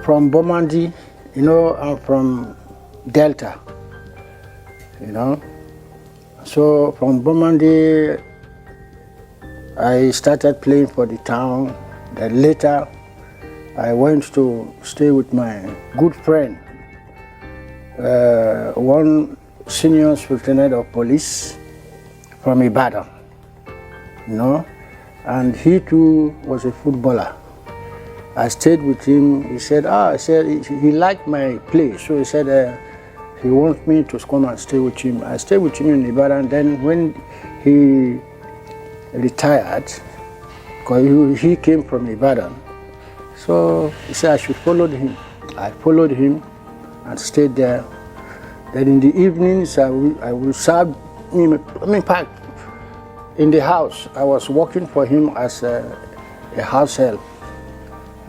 from Bomandi, I'm from Delta, So from Bomandi, I started playing for the town. Then later, I went to stay with my good friend, one senior lieutenant of police from Ibadan, and he too was a footballer. I stayed with him. He said, he liked my play, so he said he wants me to come and stay with him. I stayed with him in Ibadan. Then when he retired, because he came from Ibadan, so he said I should follow him. I followed him and stayed there. Then in the evenings, I will serve him. In fact, in the house, I was working for him as a house help.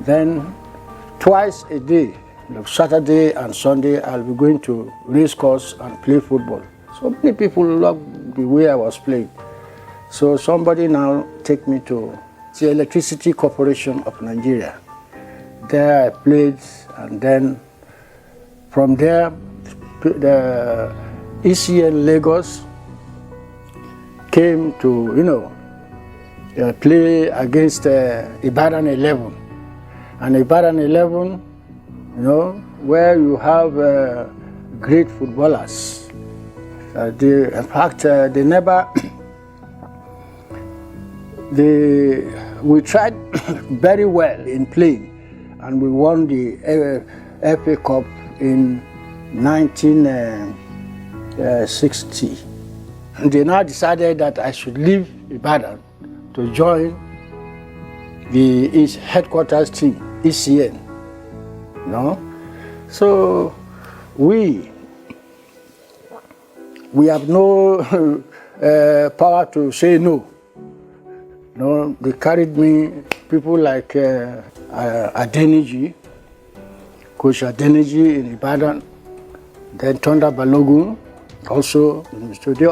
Then twice a day, Saturday and Sunday, I'll be going to race course and play football. So many people loved the way I was playing. So somebody now take me to the Electricity Corporation of Nigeria. There I played, and then from there, the ECN Lagos came to, play against Ibadan 11. And Ibadan 11, where you have great footballers. In fact, they never, we tried very well in playing, and we won the FA Cup in 1960. And they now decided that I should leave Ibadan to join the headquarters team, ECN. So we have no power to say no. They carried me, people like Adeniji, Coach Adeniji in Ibadan, then Tonda Balogun also. So they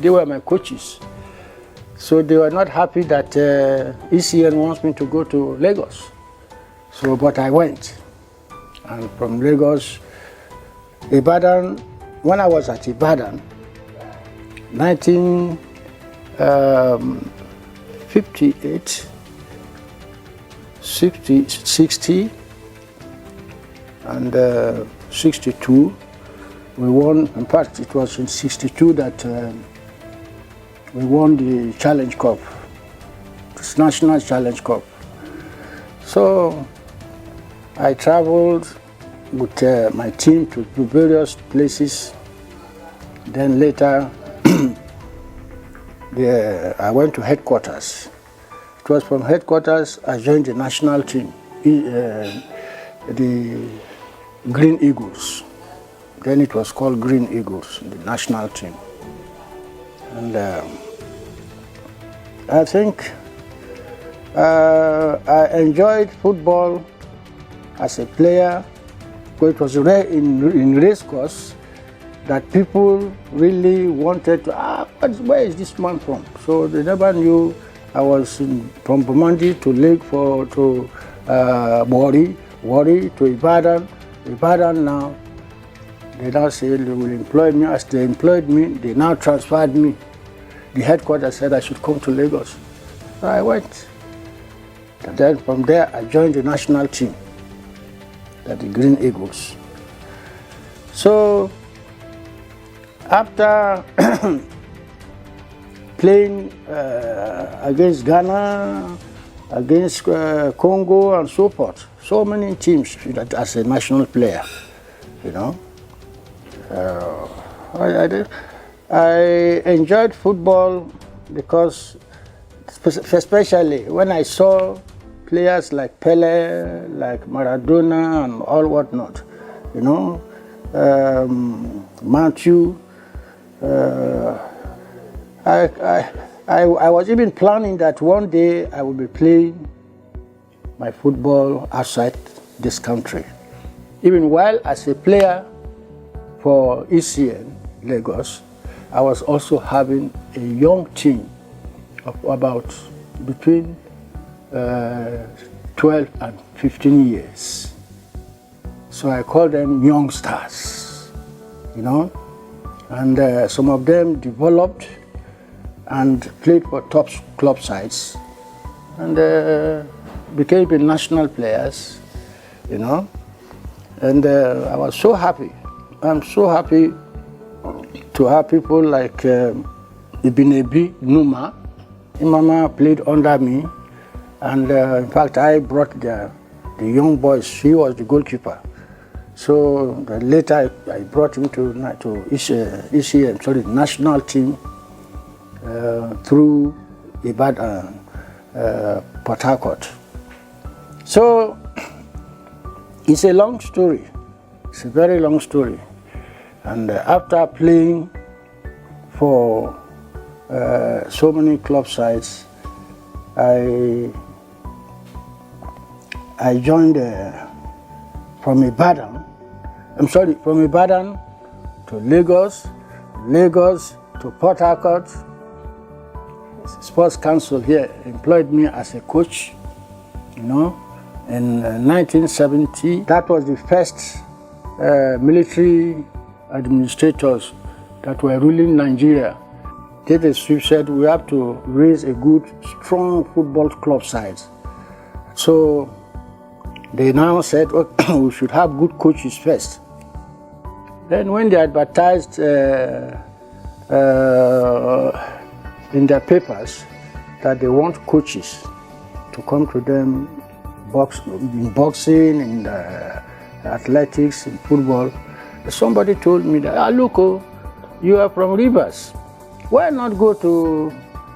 were my coaches. So they were not happy that ECN wants me to go to Lagos. So, but I went. And from Lagos, Ibadan, when I was at Ibadan, 1958, 60, and 62, we won. In fact, it was in 62 that we won the Challenge Cup, this National Challenge Cup. So I traveled with my team to various places. Then later, I went to headquarters. It was from headquarters I joined the national team, the Green Eagles. Then it was called Green Eagles, the national team. And I think I enjoyed football as a player, because it was rare in race course that people really wanted to, where is this man from? So they never knew I was from Bomandi to Warri to Ibadan now. They now say they will employ me. As they employed me, they now transferred me. The headquarters said I should come to Lagos. So I went. And then from there, I joined the national team, the Green Eagles. So after playing against Ghana, against Congo and so forth, so many teams as a national player, I enjoyed football because, especially when I saw players like Pele, like Maradona, and all whatnot, Matthew. I was even planning that one day I would be playing my football outside this country. Even while as a player for ECN Lagos, I was also having a young team of about between 12 and 15 years. So I call them youngsters, you know. And some of them developed and played for top club sides and became national players, you know. And I was so happy. I'm so happy to have people like Ibinebi Numa. Imama played under me, and in fact I brought the young boys. He was the goalkeeper. So later I brought him to ECM, sorry, national team through Ibadan, Port Harcourt. So it's a long story. It's a very long story. And after playing for so many club sides, I joined from Ibadan to Lagos, Lagos to Port Harcourt. Sports Council here employed me as a coach, you know, in 1970. That was the first military administrators that were ruling Nigeria. They said we have to raise a good, strong football club side. So they now said, okay, we should have good coaches first. Then when they advertised in their papers that they want coaches to come to them in boxing, in athletics, in football, somebody told me that, look, you are from Rivers. Why not go to,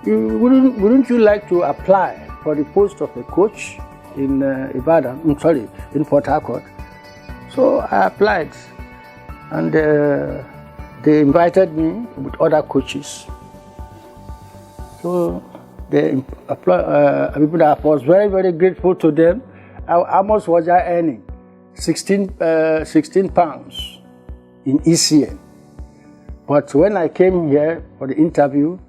wouldn't you like to apply for the post of a coach in in Port Harcourt? So I applied, and they invited me with other coaches. So they applied. I was very, very grateful to them. How much was I earning? 16 pounds in ECN. But when I came here for the interview,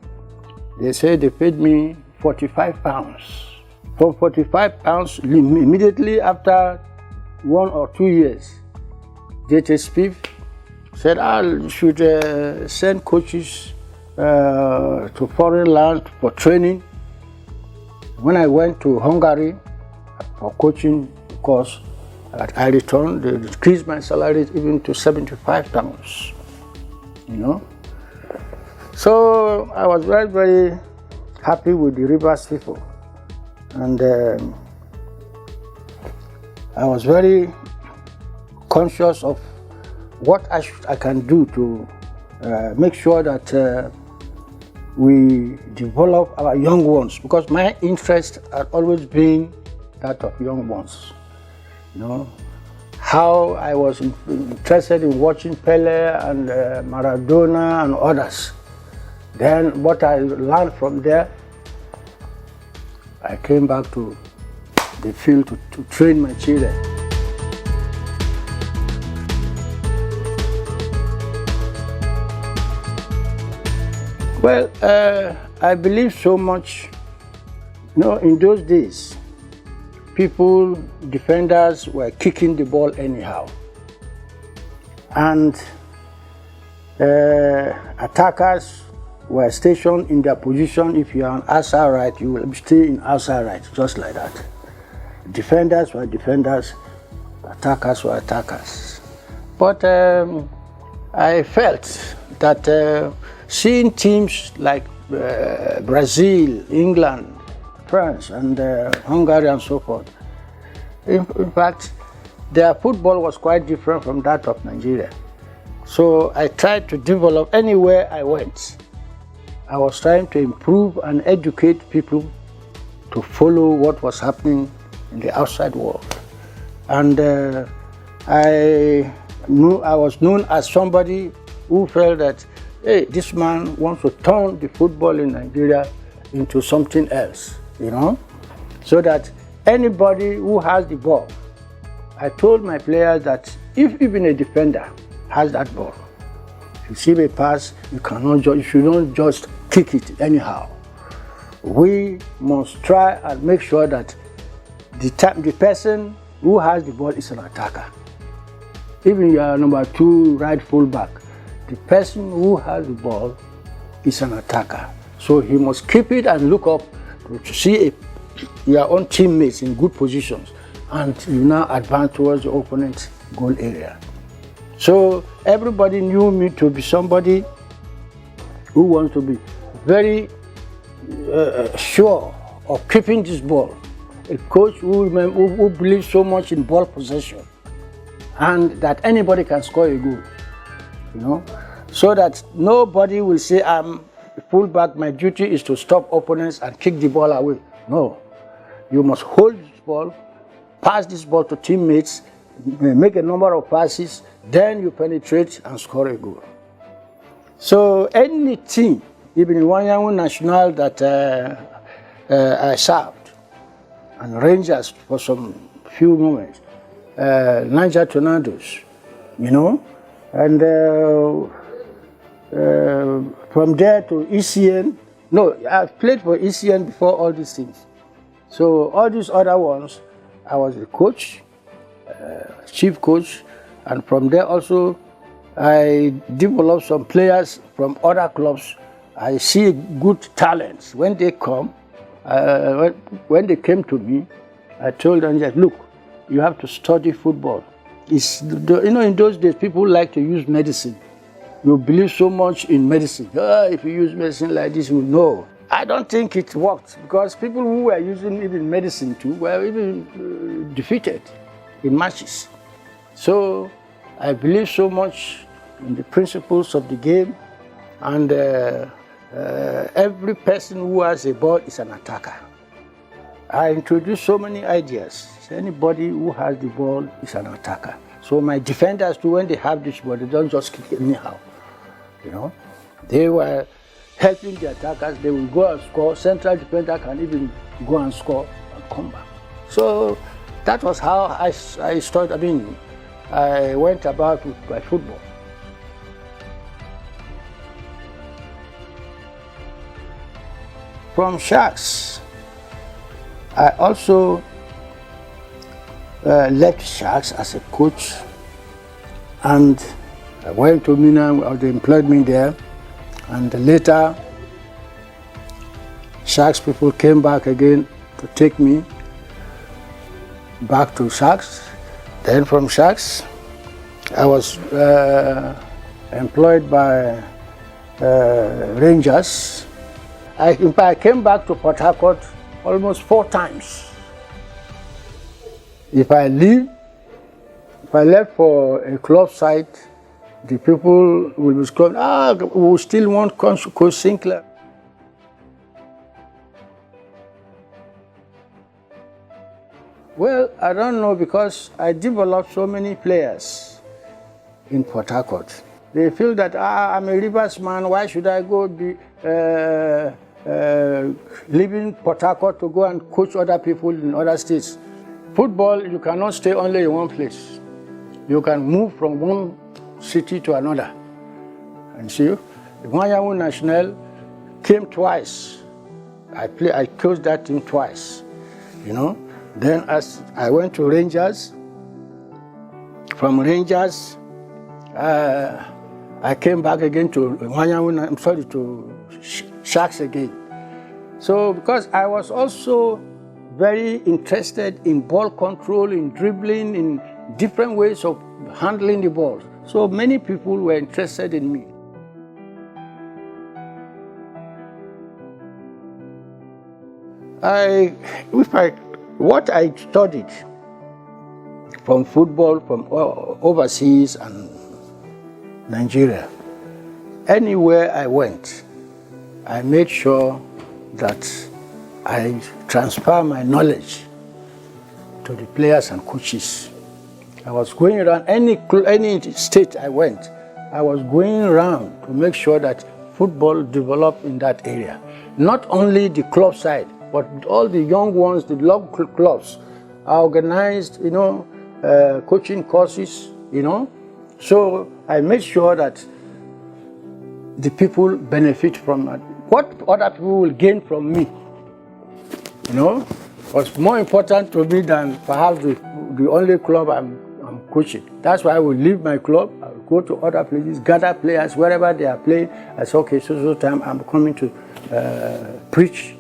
they said they paid me 45 pounds. From 45 pounds, immediately after 1 or 2 years, JTSP said, I should send coaches to foreign land for training. When I went to Hungary for coaching course, I returned, they increased my salary even to 75 pounds. You know, so I was very, very happy with the Rivers people, and I was very conscious of what I can do to make sure that we develop our young ones, because my interest had always been that of young ones. You know, how I was interested in watching Pele and Maradona and others. Then what I learned from there, I came back to the field to train my children. Well, I believe so much, you know, in those days, defenders were kicking the ball anyhow. And attackers were stationed in their position. If you are on outside right, you will stay in outside right, just like that. Defenders were defenders, attackers were attackers. But I felt that seeing teams like Brazil, England, France, and Hungary, and so forth. In fact, their football was quite different from that of Nigeria. So I tried to develop anywhere I went. I was trying to improve and educate people to follow what was happening in the outside world. And I was known as somebody who felt that, hey, this man wants to turn the football in Nigeria into something else. You know, so that anybody who has the ball, I told my players that if even a defender has that ball, if you see a pass, you should not just kick it anyhow. We must try and make sure that the person who has the ball is an attacker. even you are number 2 right fullback, the person who has the ball is an attacker. So he must keep it and look up to see your own teammates in good positions, and you now advance towards the opponent's goal area. So everybody knew me to be somebody who wants to be very sure of keeping this ball. A coach who believes so much in ball possession, and that anybody can score a goal, you know, so that nobody will say, I'm a fullback, my duty is to stop opponents and kick the ball away. No, you must hold this ball, pass this ball to teammates, make a number of passes, then you penetrate and score a goal. So any team, even in Wanyangu National that I served, and Rangers for some few moments, Niger Tornadoes, you know, and from there to ECN. No, I've played for ECN before all these things. So all these other ones, I was a coach, chief coach, and from there also I developed some players from other clubs. I see good talents. When they come, when they came to me, I told them that, look, you have to study football. You know, in those days, people like to use medicine. You believe so much in medicine. If you use medicine like this, you know. I don't think it worked, because people who were using even medicine too were even defeated in matches. So I believe so much in the principles of the game, and every person who has a ball is an attacker. I introduced so many ideas. Anybody who has the ball is an attacker. So my defenders too, when they have this ball, they don't just kick it anyhow. You know, they were helping the attackers. They will go and score. Central defender can even go and score and come back. So that was how I started. I mean, I went about with my football. From Sharks, I also left Sharks as a coach, and I went to Mina. They employed me there, and later Sharks people came back again to take me back to Sharks. Then from Sharks, I was employed by Rangers. In fact, I came back to Port Harcourt almost 4 times. If I left for a club site, the people will be screaming, we still want Coach Sinclair. Well, I don't know, because I developed so many players in Port Harcourt. They feel that, I'm a Rivers man, why should I go leaving Port Harcourt to go and coach other people in other states? Football, you cannot stay only in one place. You can move from one city to another. And see, the Wanyangu National came twice. I coached that team twice, you know. Then as I went to Rangers, from Rangers, I came back again to Wanyangu, to Sharks again. So because I was also very interested in ball control, in dribbling, in different ways of handling the ball. So many people were interested in me. What I studied from football, from overseas and Nigeria, anywhere I went, I made sure that I transfer my knowledge to the players and coaches. I was going around any state I went. I was going around to make sure that football developed in that area. Not only the club side, but all the young ones, the local clubs, are organized, you know, coaching courses, you know. So I made sure that the people benefit from that. What other people will gain from me, you know, was more important to me than perhaps the only club I'm coaching. That's why I will leave my club, I will go to other places, gather players wherever they are playing. I say, okay, so time I'm coming to preach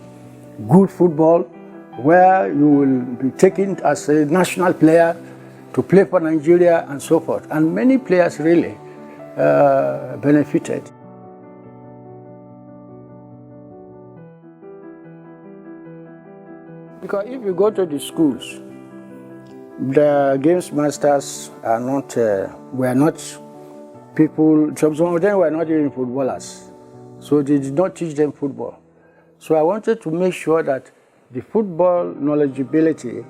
good football, where you will be taken as a national player to play for Nigeria and so forth. And many players really benefited. Because if you go to the schools, the games masters are not, were not people, some of them were not even footballers. So they did not teach them football. So I wanted to make sure that the football knowledgeability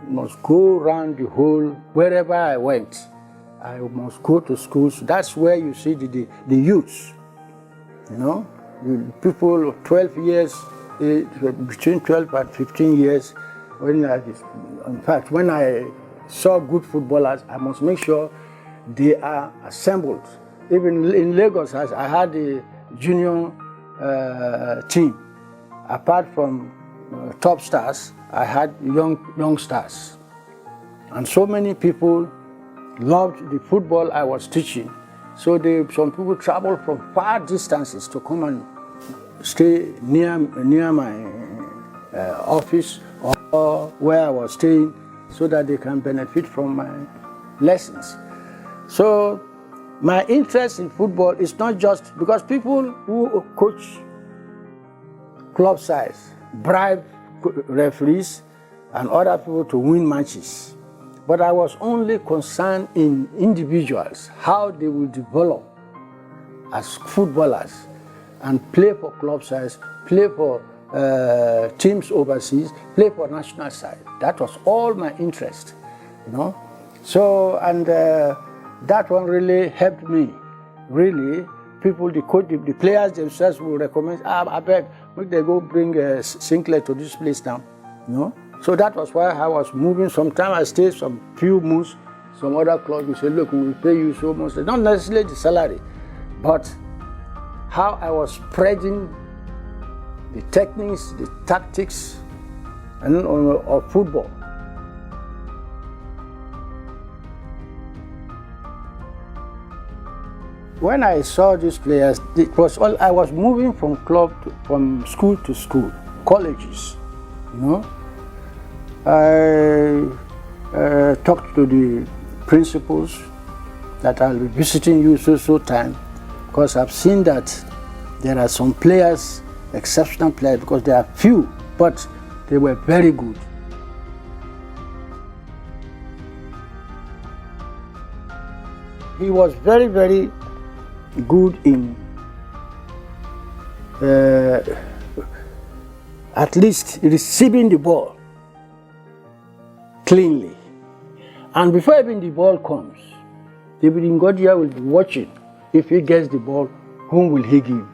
must go around the whole, wherever I went. I must go to schools. That's where you see the youths, you know, people of 12 years, between 12 and 15 years. In fact, when I saw good footballers, I must make sure they are assembled. Even in Lagos, I had a junior team. Apart from top stars, I had young stars. And so many people loved the football I was teaching. So some people traveled from far distances to come and stay near my office or where I was staying, so that they can benefit from my lessons. So my interest in football is not just because people who coach club sides bribe referees and other people to win matches. But I was only concerned in individuals, how they will develop as footballers and play for club sides, play for teams overseas, play for national side. That was all my interest, you know. So, and that one really helped me. Really, people, the coach, the players themselves will recommend, I beg, make they go bring Sinclair to this place now, you know. So that was why I was moving. Sometimes I stayed some few months, some other clubs will say, look, we will pay you so much. Not necessarily the salary, but how I was spreading the techniques, the tactics, and of football. When I saw these players, it was all, I was moving from from school to school, colleges, you know. I talked to the principals that I'll be visiting you so time, because I've seen that there are some players, exceptional players, because there are few, but they were very good. He was very, very good in at least receiving the ball cleanly. And before even the ball comes, David Ngodia will be watching. If he gets the ball, whom will he give?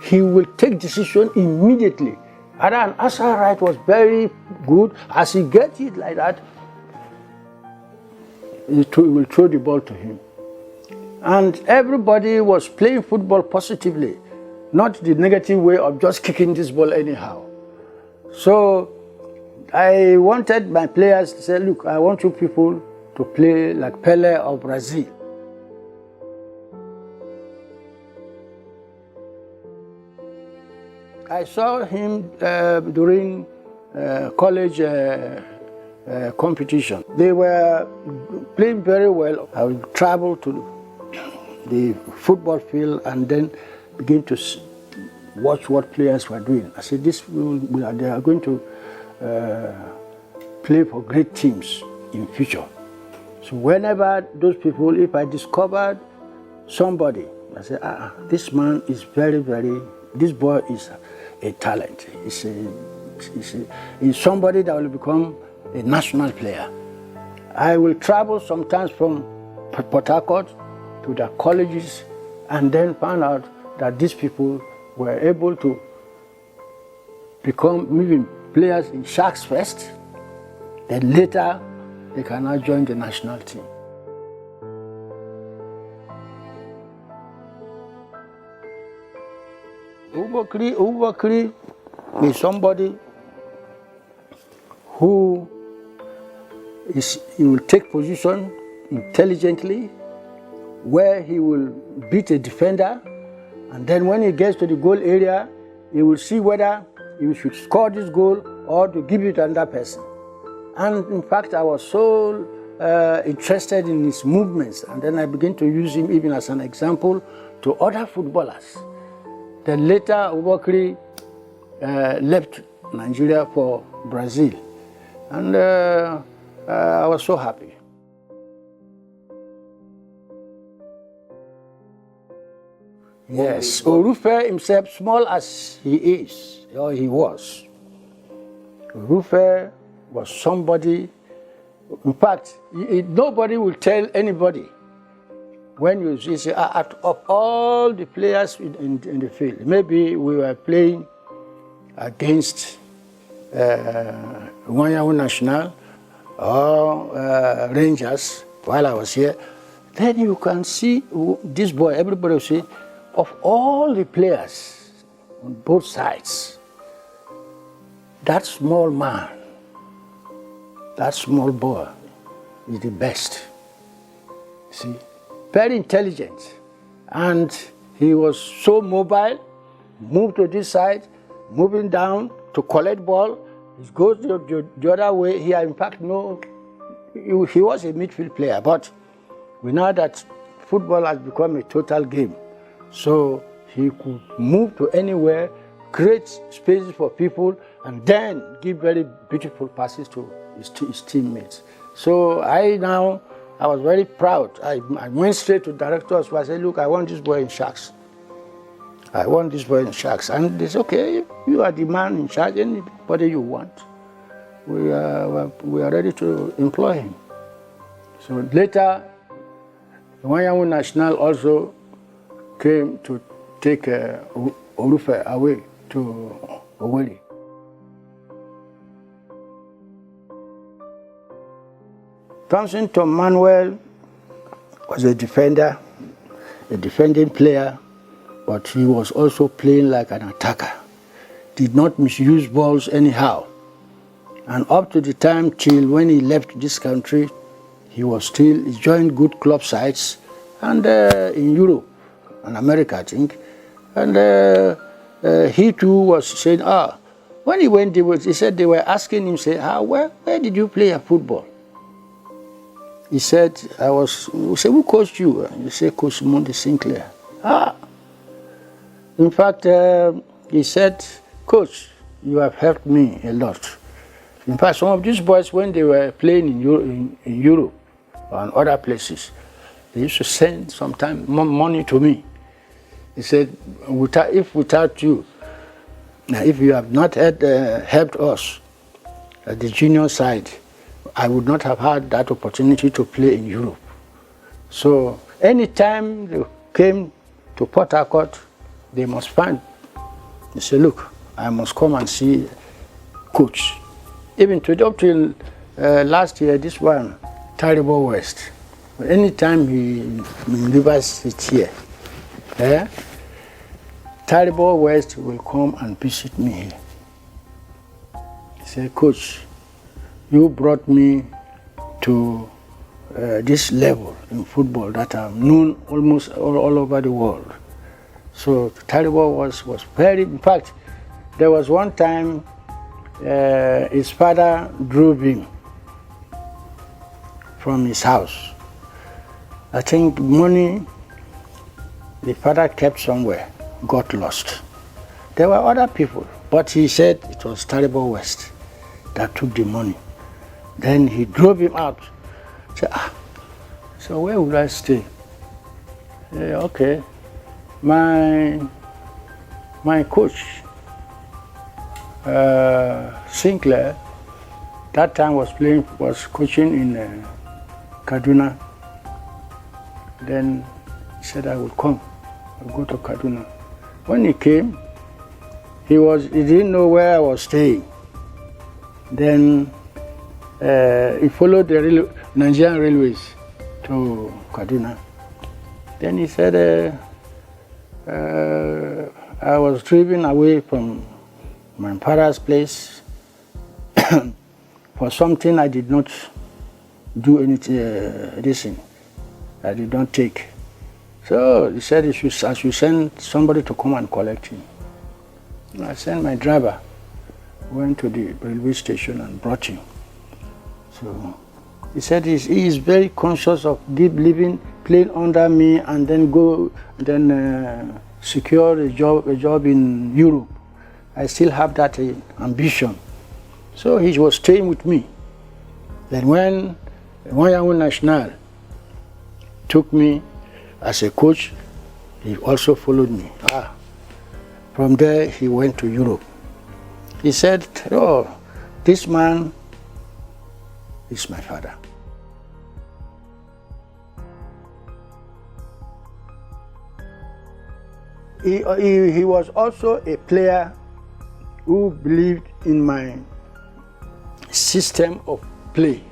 He will take decision immediately. And Asa Wright was very good. As he gets it like that, he will throw the ball to him. And everybody was playing football positively, not the negative way of just kicking this ball anyhow. So I wanted my players to say, look, I want you people to play like Pelé of Brazil. I saw him during college competition. They were playing very well. I would travel to the football field and then begin to watch what players were doing. I said, they are going to play for great teams in future. So whenever those people, if I discovered somebody, I said, this man is very, very, this boy is a talent. He's somebody that will become a national player. I will travel sometimes from Port Harcourt to the colleges and then find out that these people were able to become maybe players in Sharks first, then later they can now join the national team. Ubakri is somebody who he will take position intelligently, where he will beat a defender, and then when he gets to the goal area, he will see whether he should score this goal or to give it to another person. And in fact, I was so interested in his movements, and then I began to use him even as an example to other footballers. Then later, Obokri left Nigeria for Brazil, and I was so happy. Yes, Orufe himself, small as he is, or he was, Orufe was somebody. In fact, nobody will tell anybody when you say, out of all the players in the field, maybe we were playing against Wanyahu National or Rangers while I was here, then you can see this boy, everybody will say, of all the players on both sides, that small man, that small boy is the best. See, very intelligent, and he was so mobile, moved to this side, moving down to collect ball, he goes the other way. Here, in fact, no, he was a midfield player, but we know that football has become a total game. So he could move to anywhere, create spaces for people, and then give very beautiful passes to his teammates. So I was very proud. I went straight to directors. So I said, look, I want this boy in Sharks. I want this boy in Sharks. And they said, okay, you are the man in charge, anybody you want. We are ready to employ him. So later, Wanyahu National also came to take Orufe away to Owerri. Thompson Tom Manuel was a defender, a defending player, but he was also playing like an attacker. Did not misuse balls anyhow. And up to the time till when he left this country, he joined good club sides, and in Europe and America, I think. And he too was saying, when he went, he said they were asking him, say, where did you play football? He said, we said, who coached you? He said, Coach Monday Sinclair. In fact, he said, Coach, you have helped me a lot. In fact, some of these boys, when they were playing in Europe and other places, they used to send sometimes money to me. He said, if without you, if you have not helped us at the junior side, I would not have had that opportunity to play in Europe. So anytime they came to Port Harcourt, they must find. They say, look, I must come and see Coach. Even up till last year, this one, Terrible West. Anytime he delivers it here, Terrible West will come and visit me here. He said, Coach, you brought me to this level in football that I'm known almost all over the world. So Terrible was very, in fact, there was one time his father drove him from his house. I think money the father kept somewhere got lost. There were other people, but he said it was Terrible West that took the money. Then he drove him out. Said, so where would I stay? Okay, my coach, Sinclair, that time was coaching in Kaduna. Then he said I would come, I'll go to Kaduna. When he came, he didn't know where I was staying. Then he followed the Nigerian Railways to Kaduna. Then he said, I was driven away from my father's place for something I did not do anything, listen, that you don't take. So he said I should send somebody to come and collect him. I sent my driver, went to the railway station and brought him. So he said he is very conscious of playing under me and then secure a job in Europe. I still have that ambition. So he was staying with me. Then when Wanyangu National took me as a coach, he also followed me. From there, he went to Europe. He said, oh, this man is my father. He was also a player who believed in my system of play.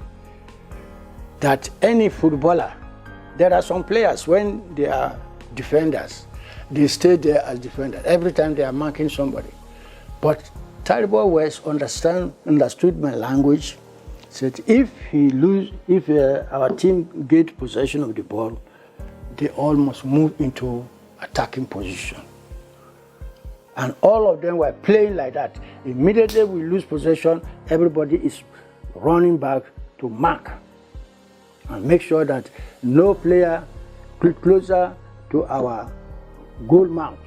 That any footballer, there are some players when they are defenders, they stay there as defenders every time they are marking somebody. But Taribo West understood my language. Said if our team get possession of the ball, they all must move into attacking position. And all of them were playing like that. Immediately we lose possession, everybody is running back to mark and make sure that no player closer to our goal mouth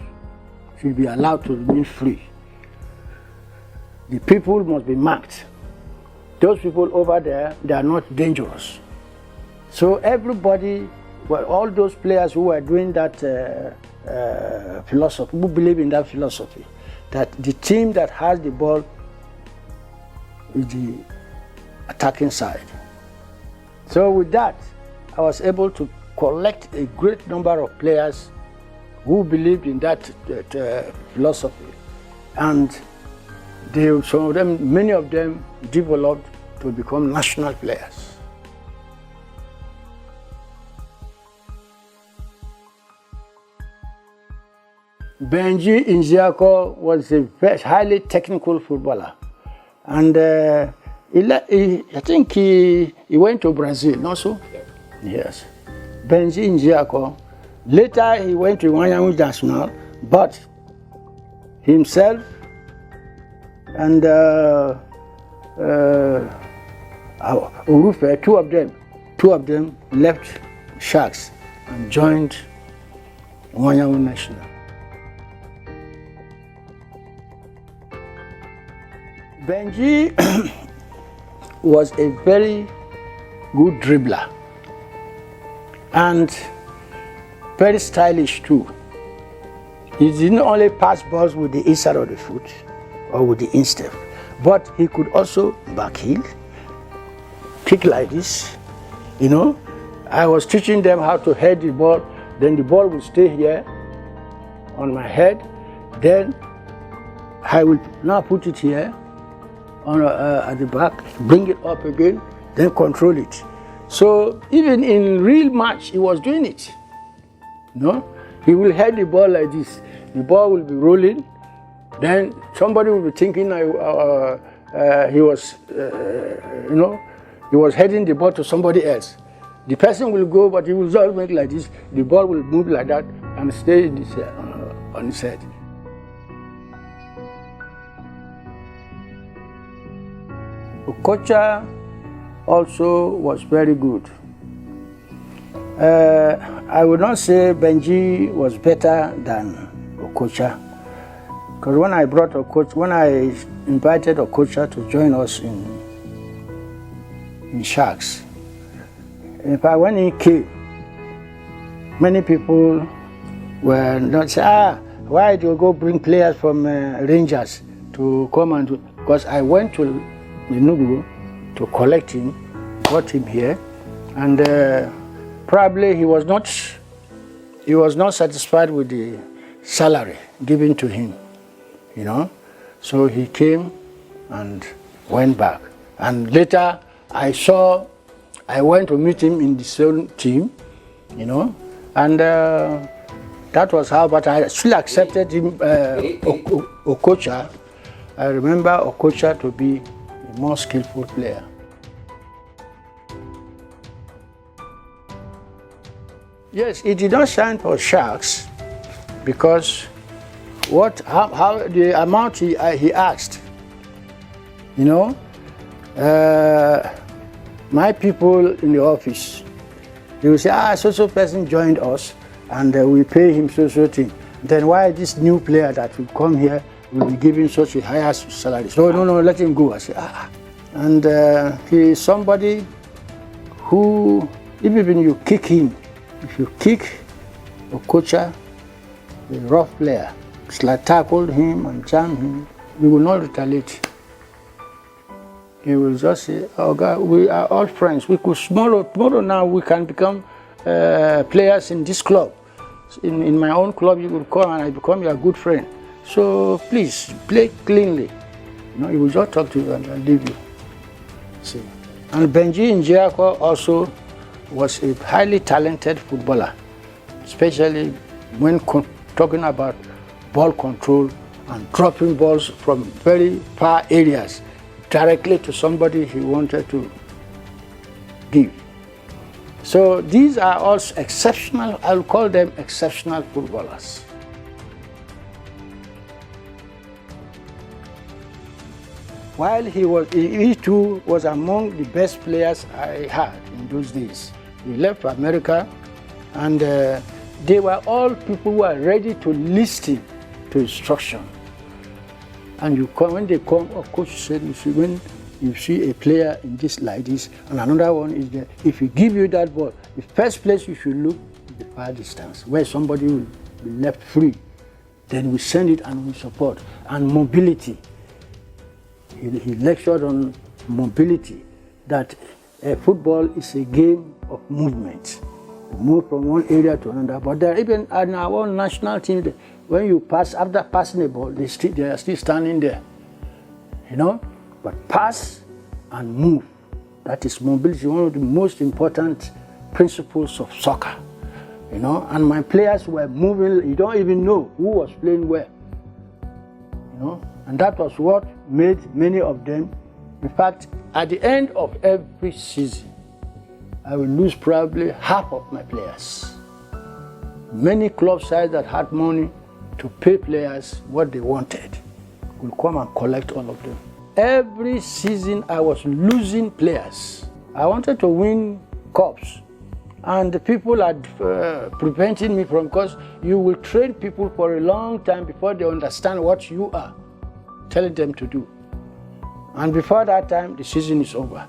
should be allowed to remain free. The people must be marked. Those people over there, they are not dangerous. So everybody, all those players who are doing that philosophy, who believe in that philosophy, that the team that has the ball is the attacking side. So with that, I was able to collect a great number of players who believed in that philosophy, and many of them developed to become national players. Benji Nziako was a very highly technical footballer, and I think he went to Brazil, not so? Yes. Benji Nziako. Later he went to Wanyangu National, but himself and Urufe, two of them left Sharks and joined Wanyangu National. Benji was a very good dribbler and very stylish too. He didn't only pass balls with the inside of the foot or with the instep, but he could also backheel, kick like this. You know, I was teaching them how to head the ball, then the ball would stay here on my head, then I will now put it here at the back, bring it up again, then control it. So even in real match, he was doing it. No, he will head the ball like this. The ball will be rolling. Then somebody will be thinking he was heading the ball to somebody else. The person will go, but he will just make like this. The ball will move like that and stay on his head. Okocha also was very good. I would not say Benji was better than Okocha, because when I invited Okocha to join us in Sharks, in fact, when he came, many people were not saying, why do you go bring players from Rangers to come and do? Because I went to Enugu to collect him, got him here, and probably he was not satisfied with the salary given to him, you know. So he came and went back. And later I went to meet him in the same team, you know, and that was how, but I still accepted him, Okocha. I remember Okocha to be a more skillful player. Yes, it did not shine for Sharks because how the amount he asked, you know, my people in the office, they will say, so person joined us and we pay him so thing. Then why this new player that will come here will be given such a higher salary? So no, let him go. I say, And he is somebody who, even you kick him, if you kick a coacher, a rough player, tackle him and jam him, we will not retaliate. He will just say, oh God, we are all friends. We could tomorrow now we can become players in this club. In my own club, you will come and I become your good friend. So please, play cleanly. He will just talk to you and leave you. See. And Benji Njiako also was a highly talented footballer, especially when talking about ball control and dropping balls from very far areas directly to somebody he wanted to give. So these are all exceptional, I'll call them exceptional footballers. While he too was among the best players I had in those days. He left for America and they were all people who are ready to listen to instruction. And when they come, of course, you said, when you see a player in this like this, and another one is there, if he give you that ball, the first place you should look is the far distance, where somebody will be left free. Then we send it and we support. And mobility. He lectured on mobility, that football is a game of movement. You move from one area to another. But there, even in our own national team, when you pass, after passing the ball, they are still standing there. But pass and move. That is mobility, one of the most important principles of soccer. And my players were moving, you don't even know who was playing where. And that was what made many of them. In fact, at the end of every season, I will lose probably half of my players. Many club sides that had money to pay players what they wanted will come and collect all of them. Every season I was losing players. I wanted to win cups, and the people are preventing me from, because you will train people for a long time before they understand what you are telling them to do. And before that time, the season is over.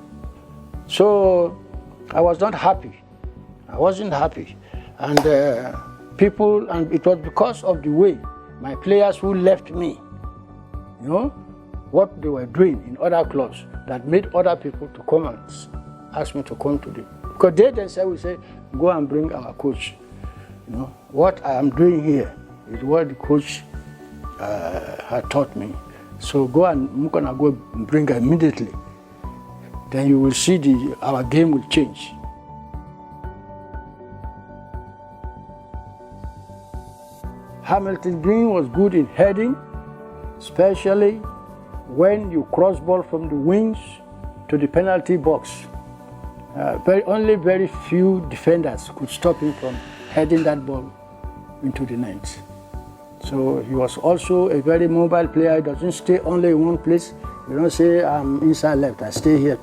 So I was not happy. I wasn't happy. And and it was because of the way my players who left me, what they were doing in other clubs, that made other people to come and ask me to come to them. Because they themselves will say, go and bring our coach. What I am doing here is what the coach had taught me. So go and Mukana go bring her immediately. Then you will see our game will change. Hamilton Green was good in heading, especially when you cross ball from the wings to the penalty box. Only very few defenders could stop him from heading that ball into the net. So he was also a very mobile player. He doesn't stay only in one place. You don't say, I'm inside left, I stay here.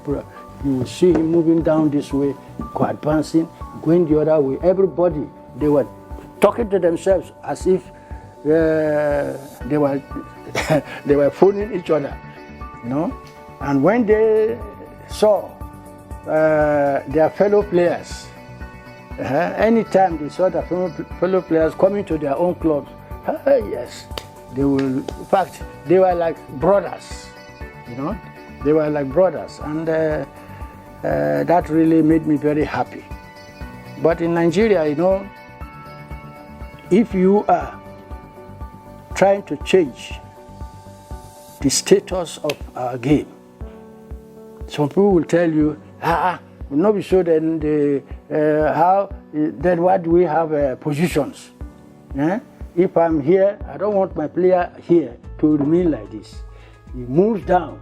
You will see him moving down this way, advancing, going the other way. Everybody, they were talking to themselves as if they were fooling each other, And when they saw their fellow players, anytime they saw their fellow players coming to their own clubs, yes, they will. In fact, they were like brothers, They were like brothers, and that really made me very happy. But in Nigeria, if you are trying to change the status of our game, some people will tell you, will not be so. Then then why do we have positions? If I'm here, I don't want my player here to remain like this. He moves down,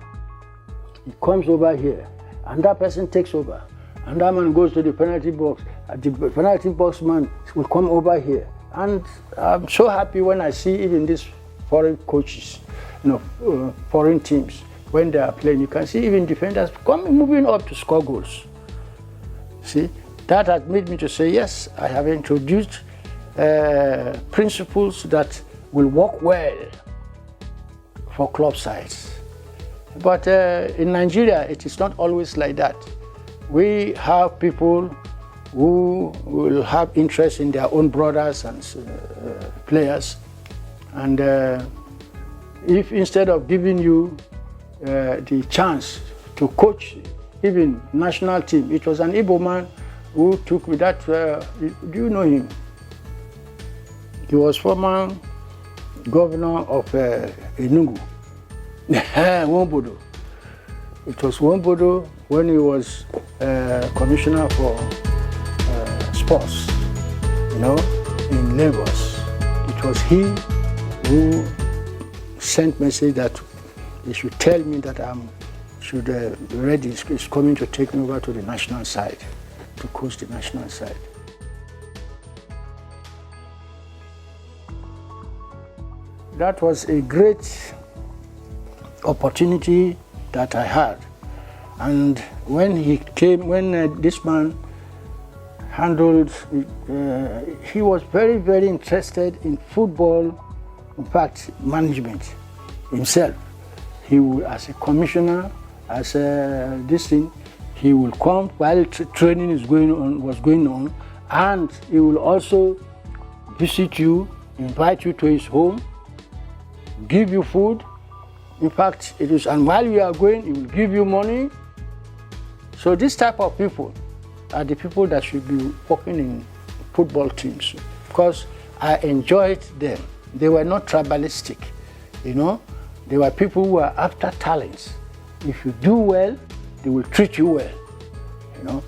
he comes over here, and that person takes over, and that man goes to the penalty box, the penalty box man will come over here. And I'm so happy when I see even these foreign coaches, foreign teams, when they are playing, you can see even defenders moving up to score goals. See, that has made me to say, yes, I have introduced principles that will work well for club sides. But in Nigeria, it is not always like that. We have people who will have interest in their own brothers and players. And if instead of giving you the chance to coach even national team, it was an Igbo man who took me that, do you know him? He was former governor of Enugu, Wombodo. It was Wombodo when he was commissioner for sports, in Lagos. It was he who sent message that he should tell me that should be ready. He's coming to take me over to the national side, to coach the national side. That was a great opportunity that I had. And when he came, when this man handled, he was very, very interested in football, in fact, management himself. He would, as a commissioner, as this thing, he will come while training was going on, and he will also visit you, invite you to his home, give you food. In fact, and while you are going, he will give you money. So this type of people are the people that should be working in football teams, because I enjoyed them. They were not tribalistic, They were people who were after talents. If you do well, they will treat you well,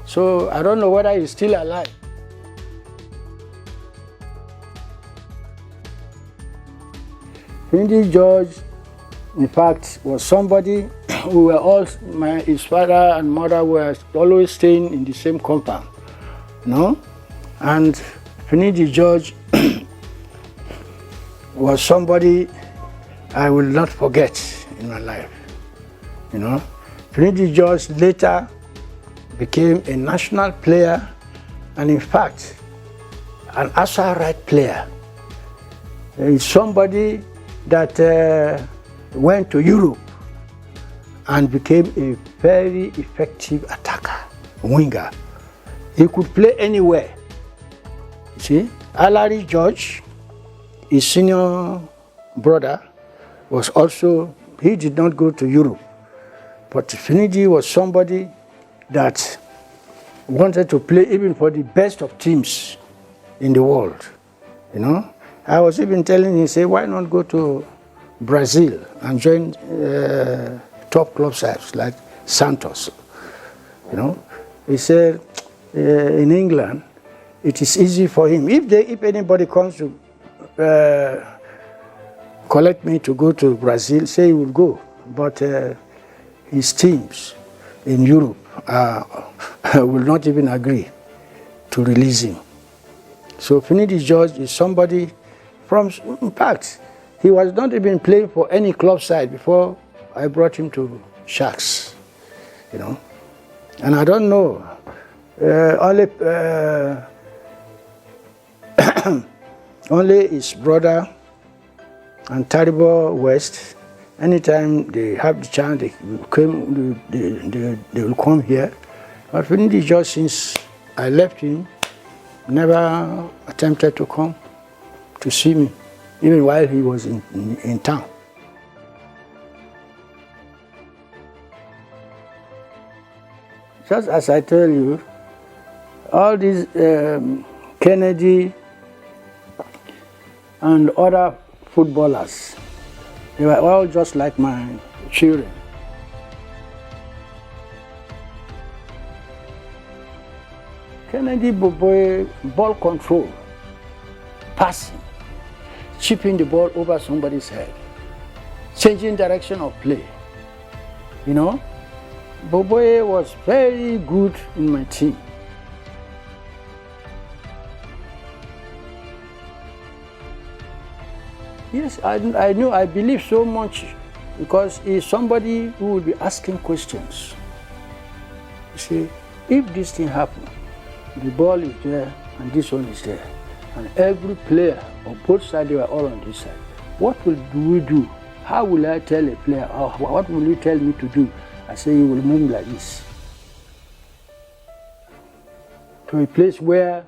So I don't know whether he's still alive. Finidi George, in fact, was somebody who were all, his father and mother were always staying in the same compound, And Finidi George was somebody I will not forget in my life, Finidi George later became a national player, and in fact, an outside right player. He's somebody that went to Europe and became a very effective attacker, winger. He could play anywhere. See, Alari George, his senior brother, was also, he did not go to Europe. But Finidi was somebody that wanted to play even for the best of teams in the world, I was even telling him, say, why not go to Brazil and join top club sides like Santos, He said, in England, it is easy for him. If anybody comes to collect me to go to Brazil, say he will go. But his teams in Europe will not even agree to release him. So Finidi George is somebody in fact, he was not even playing for any club side before I brought him to Sharks, And I don't know, only his brother and Taribo West, anytime they have the chance, they will come here. But Finidi George, since I left him, never attempted to come to see me, even while he was in town. Just as I tell you, all these Kennedy and other footballers, they were all just like my children. Kennedy Boboe, ball control, passing, chipping the ball over somebody's head, changing direction of play. Boboe was very good in my team. Yes, I believe so much, because he's somebody who will be asking questions. You see, if this thing happens, the ball is there and this one is there, and every player on both sides, they were all on this side. What do we do? How will I tell a player, or what will you tell me to do? I say, you will move like this. To a place where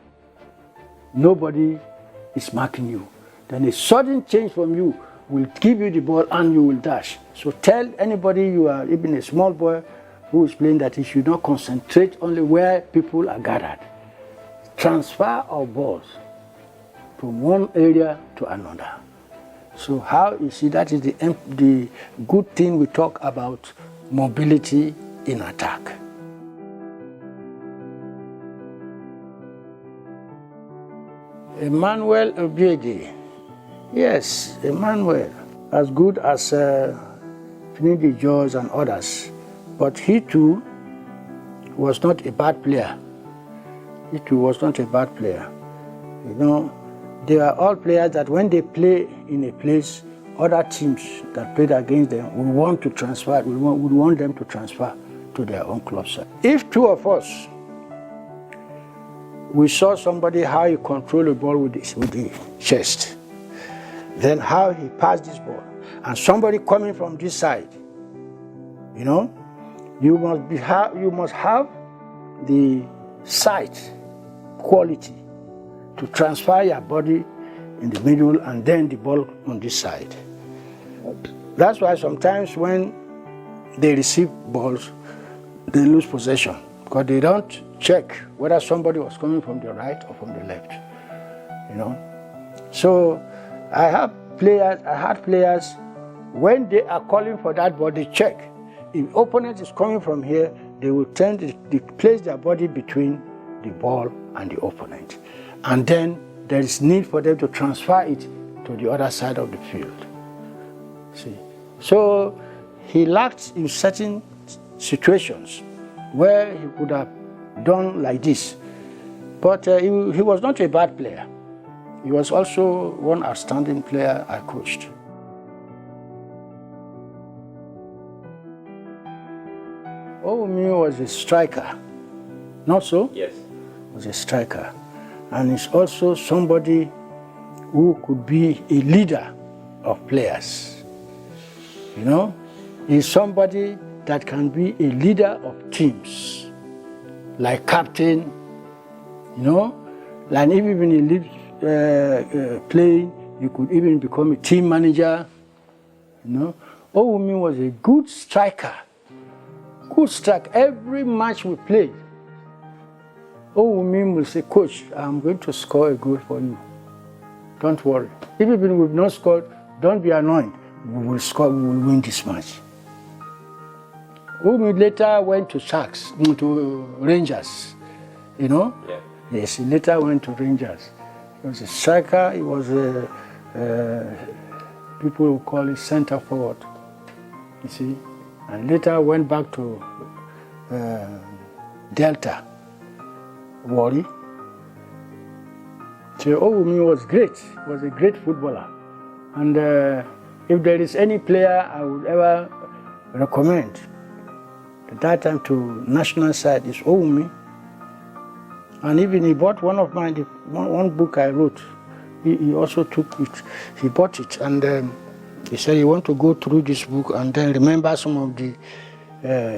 nobody is marking you. Then a sudden change from you will give you the ball and you will dash. So tell anybody, you are even a small boy who is playing, that he should not concentrate only where people are gathered. Transfer our balls from one area to another. So how you see, that is the good thing we talk about, mobility in attack. Emmanuel Obiede, yes, Emmanuel, as good as Finidi George and others, but he too was not a bad player. He too was not a bad player. You know, they are all players that when they play in a place, other teams that played against them would want to transfer, would want them to transfer to their own club side. If two of us, we saw somebody how he controlled the ball with the chest, then how he passed this ball, and somebody coming from this side, you know, you must have the sight quality to transfer your body in the middle and then the ball on this side. That's why sometimes when they receive balls, they lose possession, because they don't check whether somebody was coming from the right or from the left, you know. So I had players, when they are calling for that ball, they check. If opponent is coming from here, they will tend to place their body between the ball and the opponent. And then there is need for them to transfer it to the other side of the field. See? So he lacked in certain situations where he could have done like this. But he was not a bad player. He was also one outstanding player I coached. Owumi was a striker, not so? Yes. Was a striker. And he's also somebody who could be a leader of players. You know, he's somebody that can be a leader of teams, like captain, you know, like even when he leaves playing, he could even become a team manager, you know. Owumi was a good striker. Good strike. Every match we played, Owumi will say, "Coach, I'm going to score a goal for you. Don't worry. Even we've not scored, don't be annoyed. We will score, we will win this match." Owumi later went to Sharks, to Rangers, you know? Yeah. Yes, he later went to Rangers. He was a striker, he was people will call it center forward, you see? And later went back to Delta, Warri. So Owumi was great, was a great footballer. And if there is any player I would ever recommend at that time to national side, is Owumi. And even he bought one of mine, one book I wrote. He also took it, he bought it, and he said he want to go through this book and then remember some of the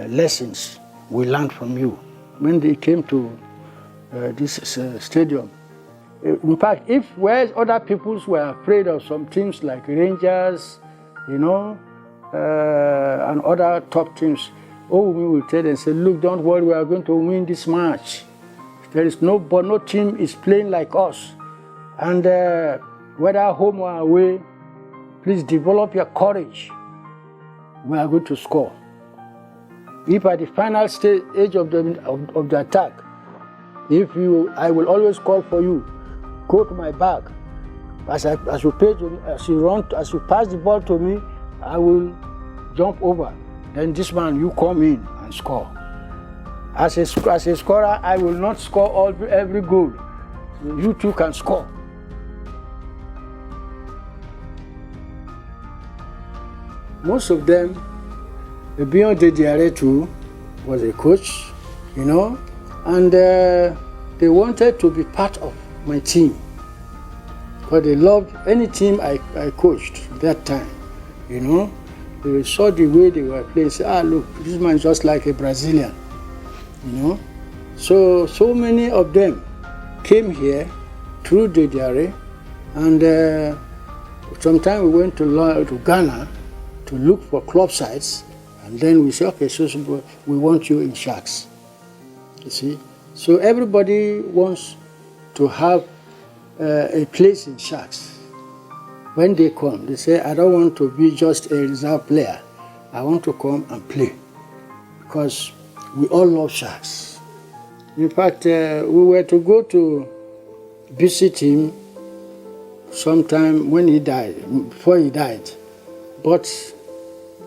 lessons we learned from you. When they came to this stadium, in fact, if where other peoples were afraid of some teams like Rangers, you know, and other top teams, Owumi will tell them, say, "Look, don't worry, we are going to win this match. There is no team is playing like us. And whether home or away, please develop your courage. We are going to score. If at the final stage of the attack, I will always call for you. Go to my back. As you pass the ball to me, I will jump over. Then this man, you come in and score. As a scorer, I will not score every goal. You too can score." Most of them, beyond the too, was a coach, you know, and they wanted to be part of my team. Because they loved any team I coached that time, you know. They saw the way they were playing, say, look, this man is just like a Brazilian, you know. So many of them came here through the diary, and sometimes we went to Ghana to look for club sites, and then we say, okay, so we want you in Sharks, you see. So everybody wants to have a place in Sharks. When they come, they say, I don't want to be just a reserve player. I want to come and play, because we all love Sharks. In fact, we were to go to visit him sometime when he died, before he died. But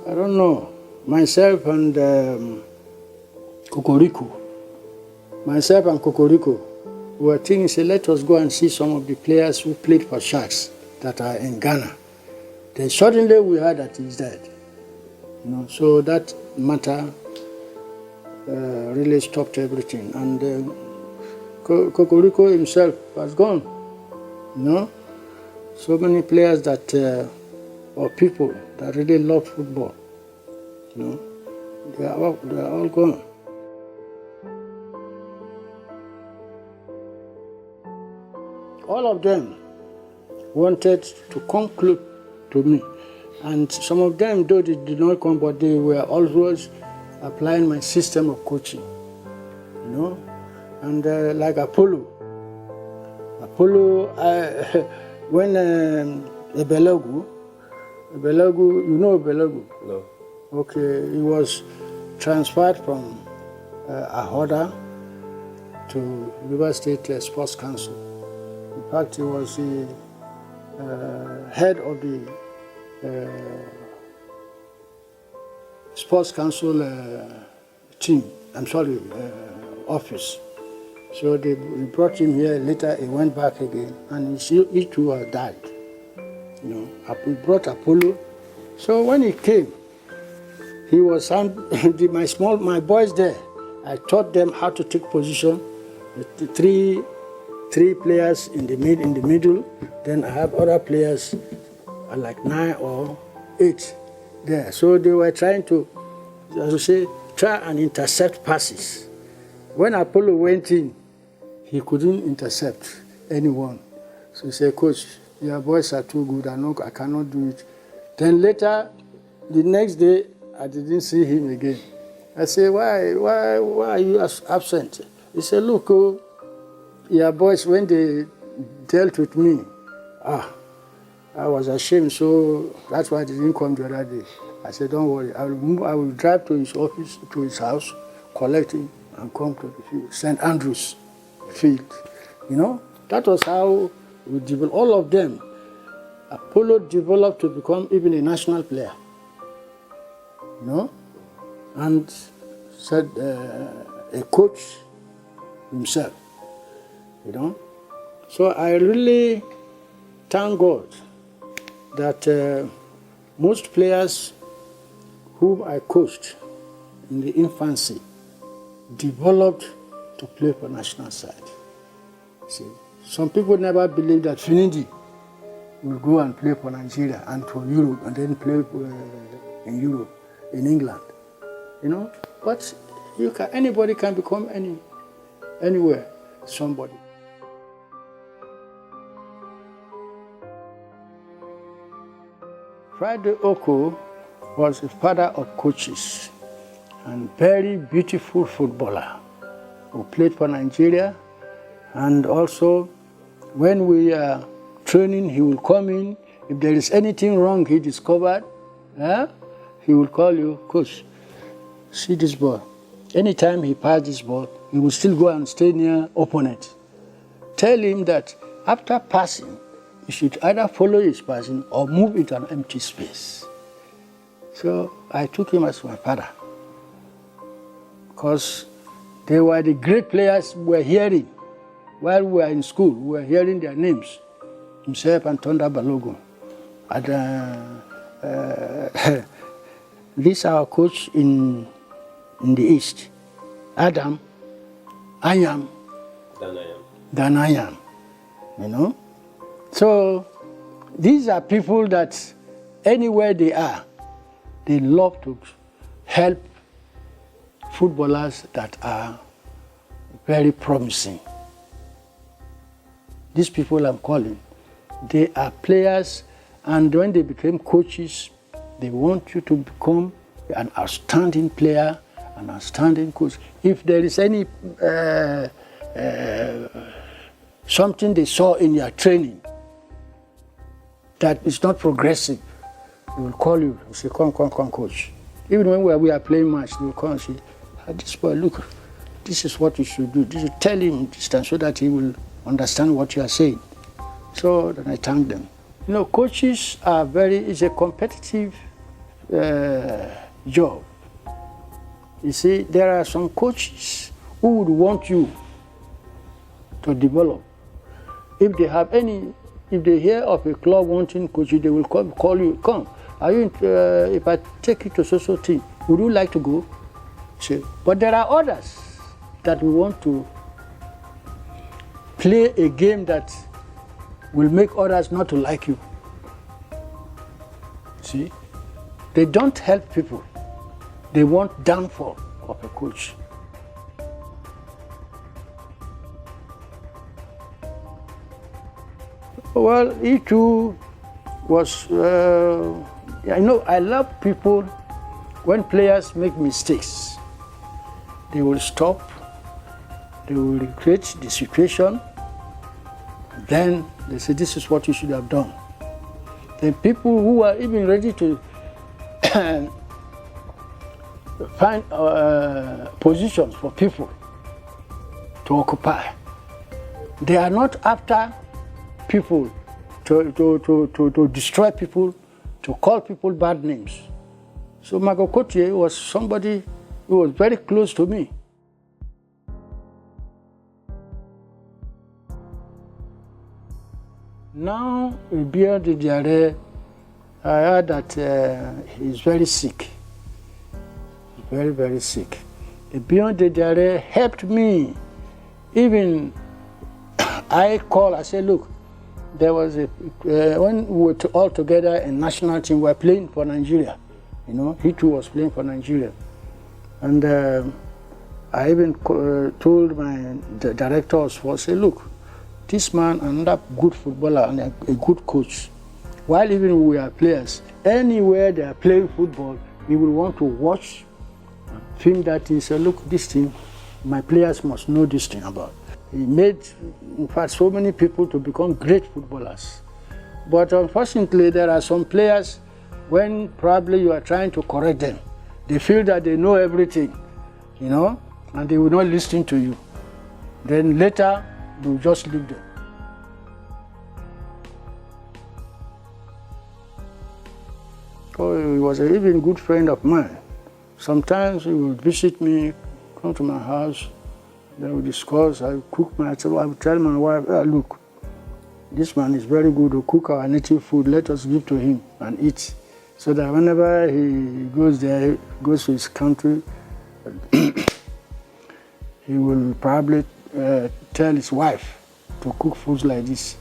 I don't know, myself and Kokoriko, we were thinking, say, let us go and see some of the players who played for Sharks that are in Ghana. Then suddenly we heard that he's dead. You know, so that matter really stopped everything. And Kokoriko himself was gone. You know, so many players that or people that really love football, you know, they are all gone. All of them wanted to come close to me, and some of them, though they did not come, but they were always applying my system of coaching, you know. And like Apollo, when Ebelegu, you know Ebelegu? No. Okay, he was transferred from Ahoda to River State Sports Council. In fact, he was the head of the Sports Council office. So they brought him here. Later he went back again, and he too died. You know, we brought Apollo. So when he came, he was my boys there. I taught them how to take position. The three players in the middle. Then I have other players, like 9 or 8 there. So they were trying to, as you say, try and intercept passes. When Apollo went in, he couldn't intercept anyone. So he said, Coach, your boys are too good. I cannot do it. Then later, the next day, I didn't see him again. I said, why are you absent? He said, look, your boys, when they dealt with me, I was ashamed, so that's why I didn't come the other day. I said, don't worry, I will drive to his office, to his house, collect him, and come to the field, St. Andrew's field. You know, that was how we developed, all of them. Apollo developed to become even a national player, you know, and said a coach himself, you know. So I really thank God that most players whom I coached in the infancy developed to play for national side. See, some people never believed that Finidi will go and play for Nigeria and for Europe and then play in Europe, in England, you know. But anybody can become anywhere somebody. Friday Oko was a father of coaches and very beautiful footballer who played for Nigeria. And also, when we are training, he will come in. If there is anything wrong he discovered, he will call you, Coach, see this ball. Anytime he passes this ball, he will still go and stay near opponent. Tell him that after passing, you should either follow his passing or move into an empty space. So I took him as my father, because they were the great players we were hearing. While we were in school, we were hearing their names, himself and Tonda Balogun, and this our coach in the East, Adam, I am, than I am, you know. So these are people that anywhere they are, they love to help footballers that are very promising. These people I'm calling, they are players, and when they become coaches, they want you to become an outstanding player, an outstanding coach. If there is any something they saw in your training that is not progressive, they will call you and say, come, coach. Even when we are playing match, they will come and say, this boy, look, this is what you should do. This is, tell him this time so that he will understand what you are saying. So then I thank them. You know, coaches are it's a competitive job. You see, there are some coaches who would want you to develop. If they hear of a club wanting coaches, they will call you, come. Are you, if I take you to so team, would you like to go? See, but there are others that we want to play a game that will make others not to like you. See, they don't help people. They want downfall of a coach. Well, he too was, I love people when players make mistakes. They will stop, they will recreate the situation, then they say, this is what you should have done. Then people who are even ready to find positions for people to occupy. They are not after people to destroy people, to call people bad names. So Magokotie was somebody who was very close to me. Now, Ibia de Diare, I heard that he's very sick. Very, very sick. Ibia de Diare helped me. Even I said, look, there was when we were all together in national team, we were playing for Nigeria. You know, he too was playing for Nigeria. And I even told the director of sports, say, look, this man, another good footballer and a good coach. While even we are players, anywhere they are playing football, we will want to watch, film that and say, look, this thing, my players must know this thing about. He made, in fact, so many people to become great footballers. But unfortunately, there are some players, when probably you are trying to correct them, they feel that they know everything, you know, and they will not listen to you. Then later, you just leave them. Oh, he was an even good friend of mine. Sometimes he would visit me, come to my house, then we discuss, I would cook I would tell my wife, look, this man is very good to cook our native food, let us give to him and eat. So that whenever he goes there, goes to his country, he will probably tell his wife to cook foods like this.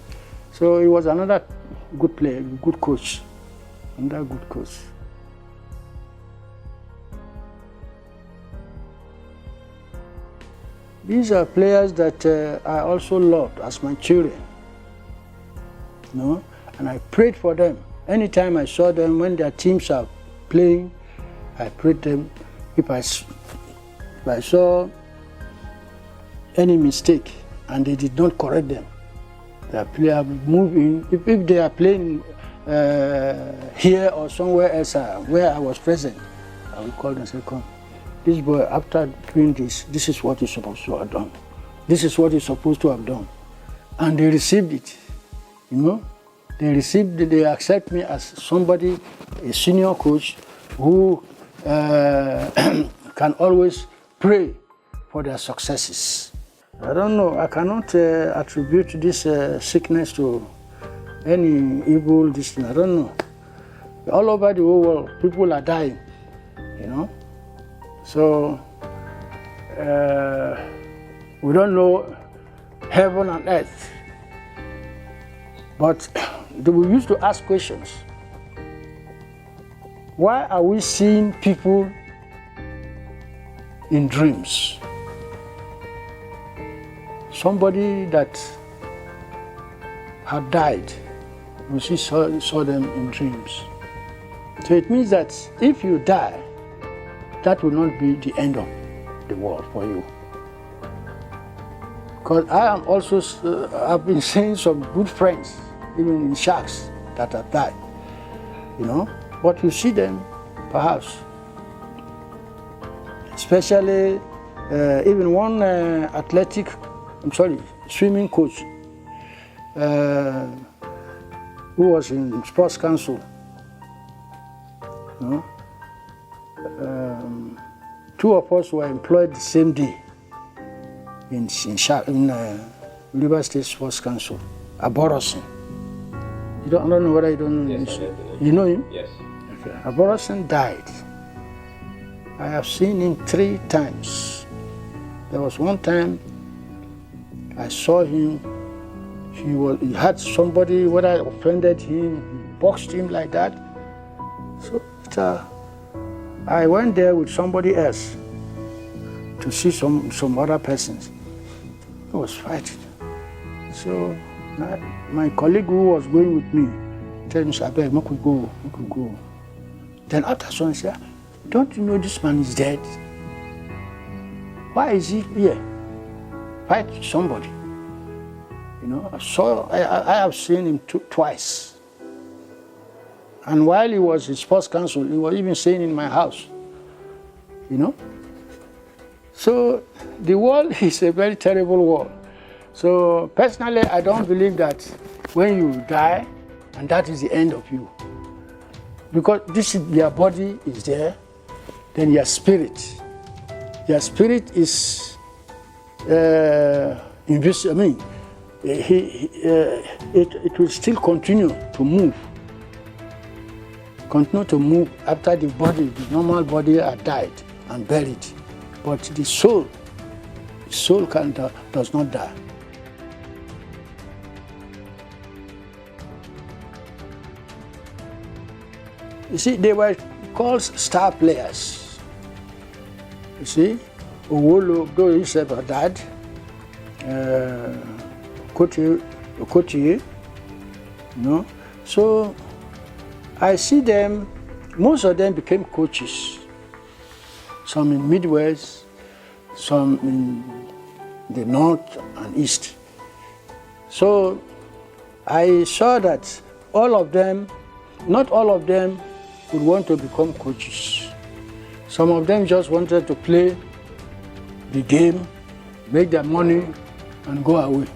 So he was another good player, good coach, another good coach. These are players that I also loved as my children, you know, and I prayed for them. Anytime I saw them, when their teams are playing, I prayed them. If I saw any mistake and they did not correct them, the player would move in. If they are playing here or somewhere else where I was present, I would call them and say, come, this boy, after doing this, this is what he's supposed to have done. This is what he's supposed to have done. And they received it, you know. They accept me as somebody, a senior coach, who can always pray for their successes. I don't know, I cannot attribute this sickness to any evil, I don't know. All over the whole world, people are dying, you know. So we don't know heaven and earth. But we used to ask questions. Why are we seeing people in dreams? Somebody that had died, we saw them in dreams. So it means that if you die, that will not be the end of the world for you. Because I am also, I've been seeing some good friends, even in sharks, that have died, you know. But you see them, perhaps, especially even one swimming coach who was in sports council, you know. Two of us were employed the same day in River State Sports Council, Aborosin. I don't know whether you don't know him. Yes, You know him? Yes. Okay. Aborosin died. I have seen him 3 times. There was one time I saw him. He had somebody, whether offended him, he boxed him like that. So I went there with somebody else to see some other persons. He was fighting. So my colleague who was going with me told me, "Abeg, we could go. Then after some, he said, "Don't you know this man is dead? Why is he here? Fight somebody." You know, I have seen him twice. And while he was in sports council, he was even staying in my house, you know. So the world is a very terrible world. So personally, I don't believe that when you die, and that is the end of you. Because your body is there, then your spirit is invisible. I mean, it will still continue to move after the normal body are died and buried. But the soul does not die. You see, they were called star players. You see, Owolo, though he said died, Okotie, you know. So I see them, most of them became coaches. Some in Midwest, some in the North and East. So I saw that not all of them would want to become coaches. Some of them just wanted to play the game, make their money, and go away.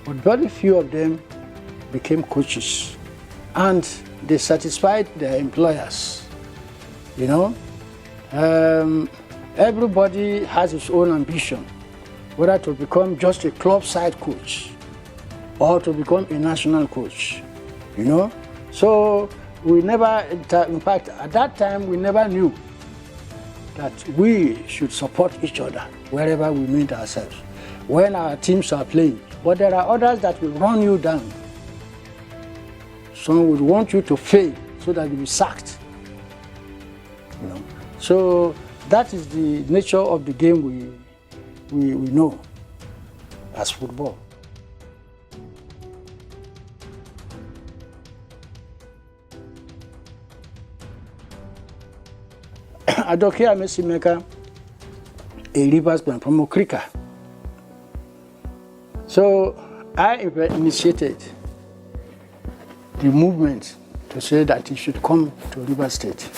But very few of them became coaches. And they satisfied their employers, you know. Everybody has his own ambition, whether to become just a club side coach or to become a national coach, you know. So we never, in fact, at that time, we never knew that we should support each other wherever we meet ourselves, when our teams are playing. But there are others that will run you down. Some would want you to fail so that you'll be sacked, you know. So that is the nature of the game we know as football. Adoke Amesimeka, a Rivers man from Okrika. So I initiated the movement to say that he should come to River State.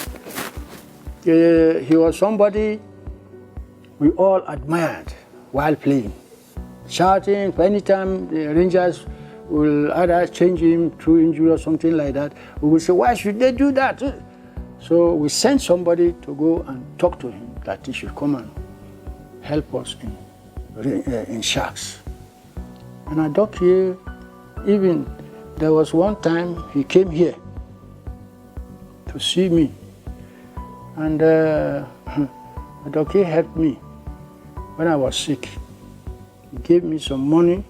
He was somebody we all admired while playing, shouting for any time the Rangers will either change him through injury or something like that. We will say, why should they do that? So we sent somebody to go and talk to him that he should come and help us in Sharks. And Adokie, even there was one time he came here to see me. And Adokie helped me when I was sick. He gave me some money,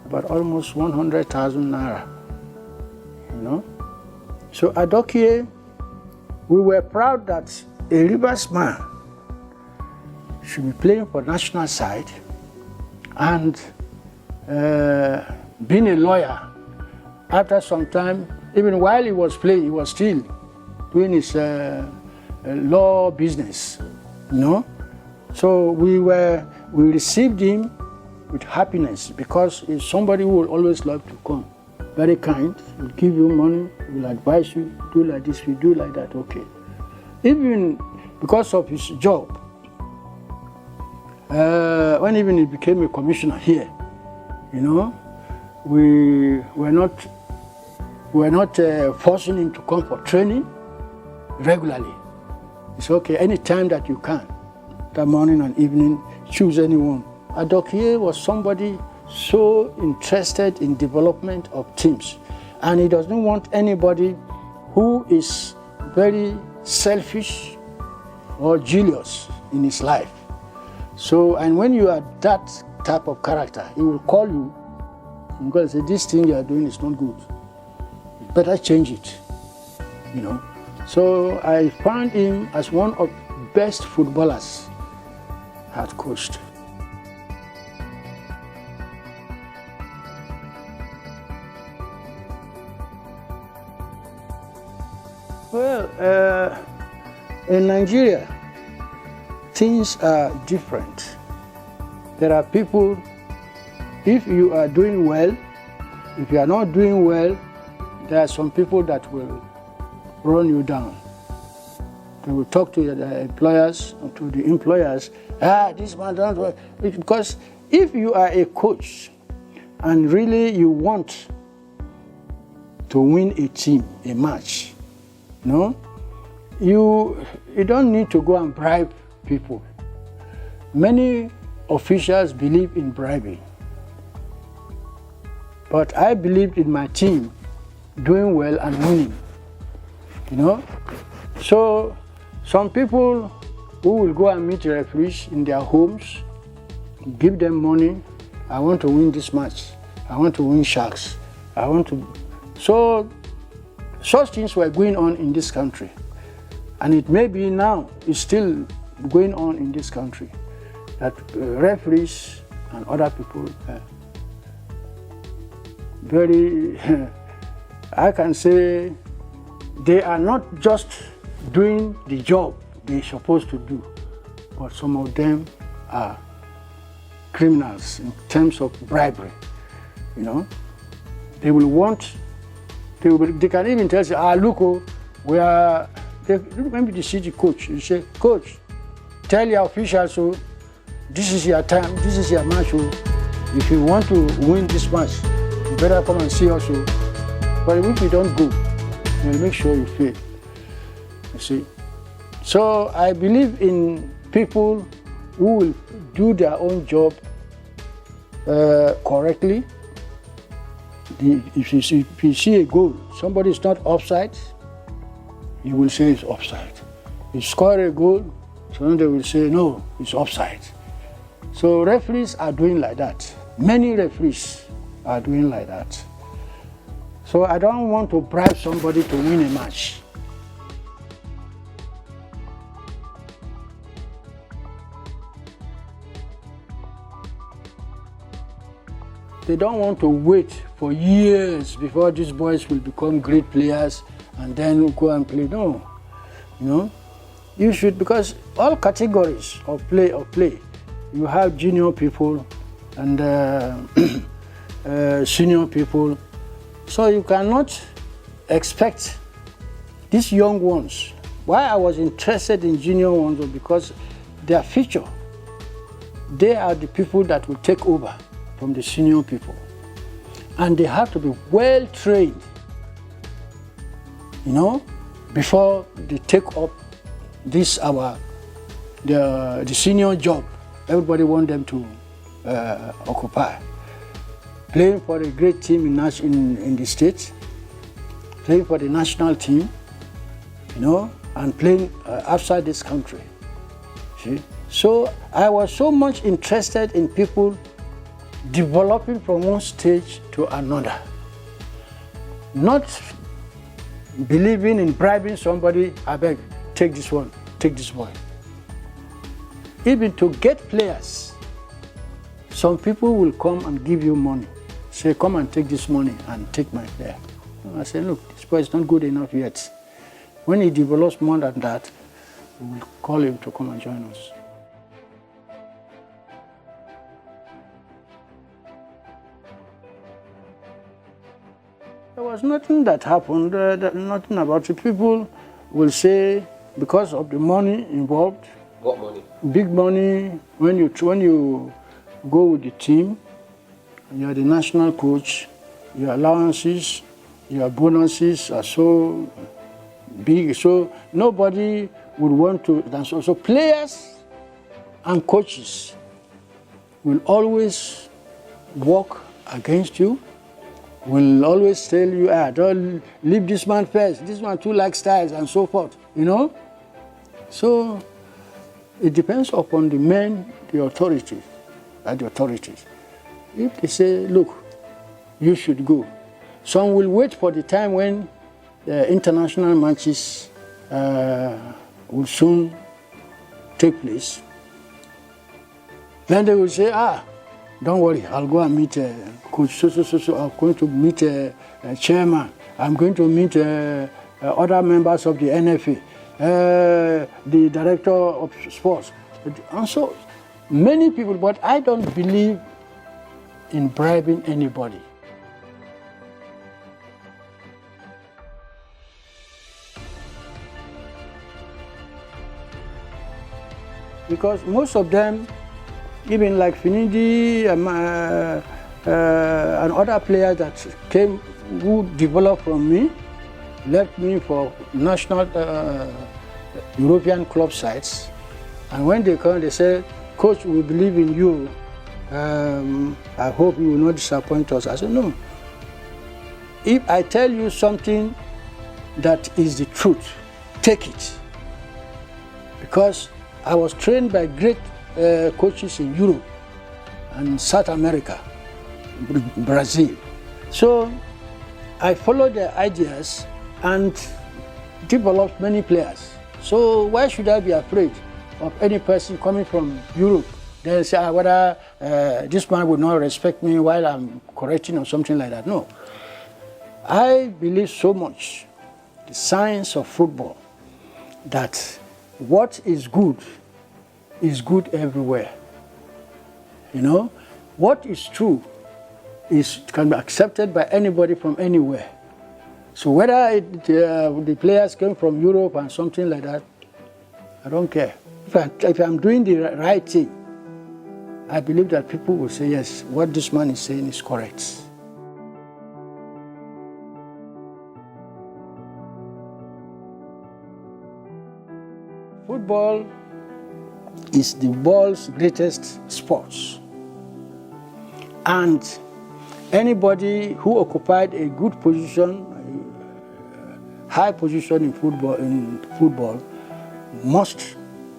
about almost 100,000 naira, you know. So Adokie, we were proud that a Rivers man should be playing for national side and being a lawyer. After some time, even while he was playing, he was still doing his law business, you know. So we received him with happiness because he's somebody who will always love to come. Very kind, will give you money, will advise you, do like this, we do like that, okay. Even because of his job, when even he became a commissioner here, you know, we were not forcing him to come for training regularly. It's okay, any time that you can, that morning and evening, choose anyone. Adokie was somebody so interested in development of teams, and he doesn't want anybody who is very selfish or jealous in his life. So, and when you are that type of character, he will call you and go and say, this thing you are doing is not good. You better change it, you know. So I found him as one of the best footballers I had coached. Well, in Nigeria, things are different. There are people, if you are doing well, if you are not doing well, there are some people that will run you down. They will talk to the employers, or to the employers, this man doesn't work. Because if you are a coach and really you want to win a team, a match, no, you don't need to go and bribe people. Many officials believe in bribing, but I believed in my team doing well and winning, you know. So some people who will go and meet referees in their homes, give them money, I want to win this match, I want to win Sharks, I want to. So such things were going on in this country, and it may be now, it's still going on in this country, that referees and other people very, I can say, they are not just doing the job they're supposed to do, but some of them are criminals in terms of bribery, you know. They will want, they can even tell you, look, we are, maybe the city coach, you say, coach, tell your officials, so this is your time, this is your match, so if you want to win this match, you better come and see us. But if you don't go, we'll make sure you fail. You see? So I believe in people who will do their own job correctly. If you see a goal, somebody is not offside, you will say it's offside. You score a goal, somebody will say no, it's offside. So referees are doing like that. Many referees are doing like that. So I don't want to bribe somebody to win a match. They don't want to wait for years before these boys will become great players and then go and play. No, you know, you should, because all categories of play, you have junior people and senior people. So you cannot expect these young ones. Why I was interested in junior ones was because their future, they are the people that will take over from the senior people. And they have to be well trained, you know, before they take up this the senior job everybody wants them to occupy. Playing for a great team in the States, playing for the national team, and playing outside this country. See? So I was so much interested in people developing from one stage to another. Not believing in bribing somebody, I beg, take this one, take this boy. Even to get players, some people will come and give you money. Say, come and take this money and take my player. I say, look, this boy is not good enough yet. When he develops more than that, we will call him to come and join us. There was nothing that happened, nothing about it. People will say, because of the money involved. What money? Big money. When you go with the team, you are the national coach, your allowances, your bonuses are so big, so nobody would want to. So players and coaches will always work against you, will always tell you, don't leave this man first, this man too likes styles, and so forth, So it depends upon the men, the authorities. If they say, look, you should go. Some will wait for the time when the international matches will soon take place. Then they will say, don't worry, I'll go and meet coach so. I'm going to meet a chairman. I'm going to meet other members of the NFA, the director of sports. And so many people, but I don't believe in bribing anybody. Because most of them, even like Finidi and other players that came, who developed from me, left me for national European club sides. And when they come, they say, Coach, we believe in you. I hope you will not disappoint us. I said, no. If I tell you something that is the truth, take it. Because I was trained by great coaches in Europe and South America, Brazil. So I followed their ideas and developed many players. So why should I be afraid of any person coming from Europe? They say, whether this man would not respect me while I'm correcting or something like that. No. I believe so much the science of football that what is good everywhere. What is true can be accepted by anybody from anywhere. So whether the players came from Europe and something like that, I don't care. If I'm doing the right thing, I believe that people will say, yes, what this man is saying is correct. Football is the world's greatest sport. And anybody who occupied a good position, a high position in football, must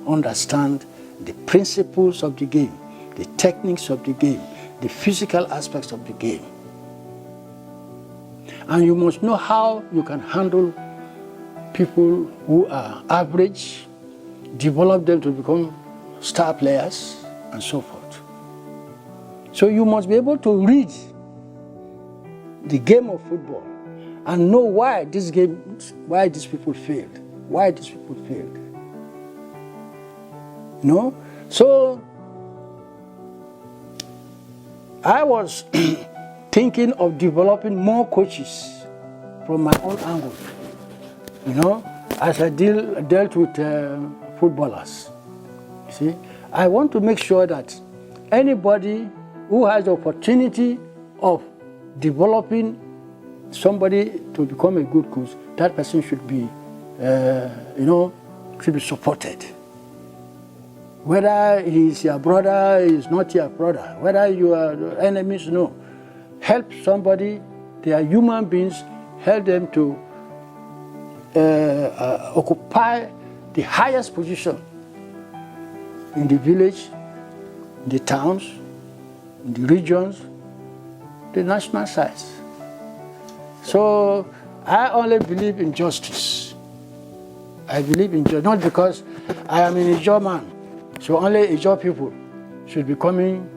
understand the principles of the game, the techniques of the game, the physical aspects of the game. And you must know how you can handle people who are average, develop them to become star players, and so forth. So you must be able to read the game of football and know why these people failed, So I was thinking of developing more coaches from my own angle, as I dealt with footballers. You see, I want to make sure that anybody who has the opportunity of developing somebody to become a good coach, that person should be, should be supported. Whether he's your brother, he's not your brother, whether you are enemies, no. Help somebody, they are human beings, help them to occupy the highest position in the village, in the towns, in the regions, the national size. So I only believe in justice. I believe in justice, not because I am an Ijaw man, so only Ijaw people should be coming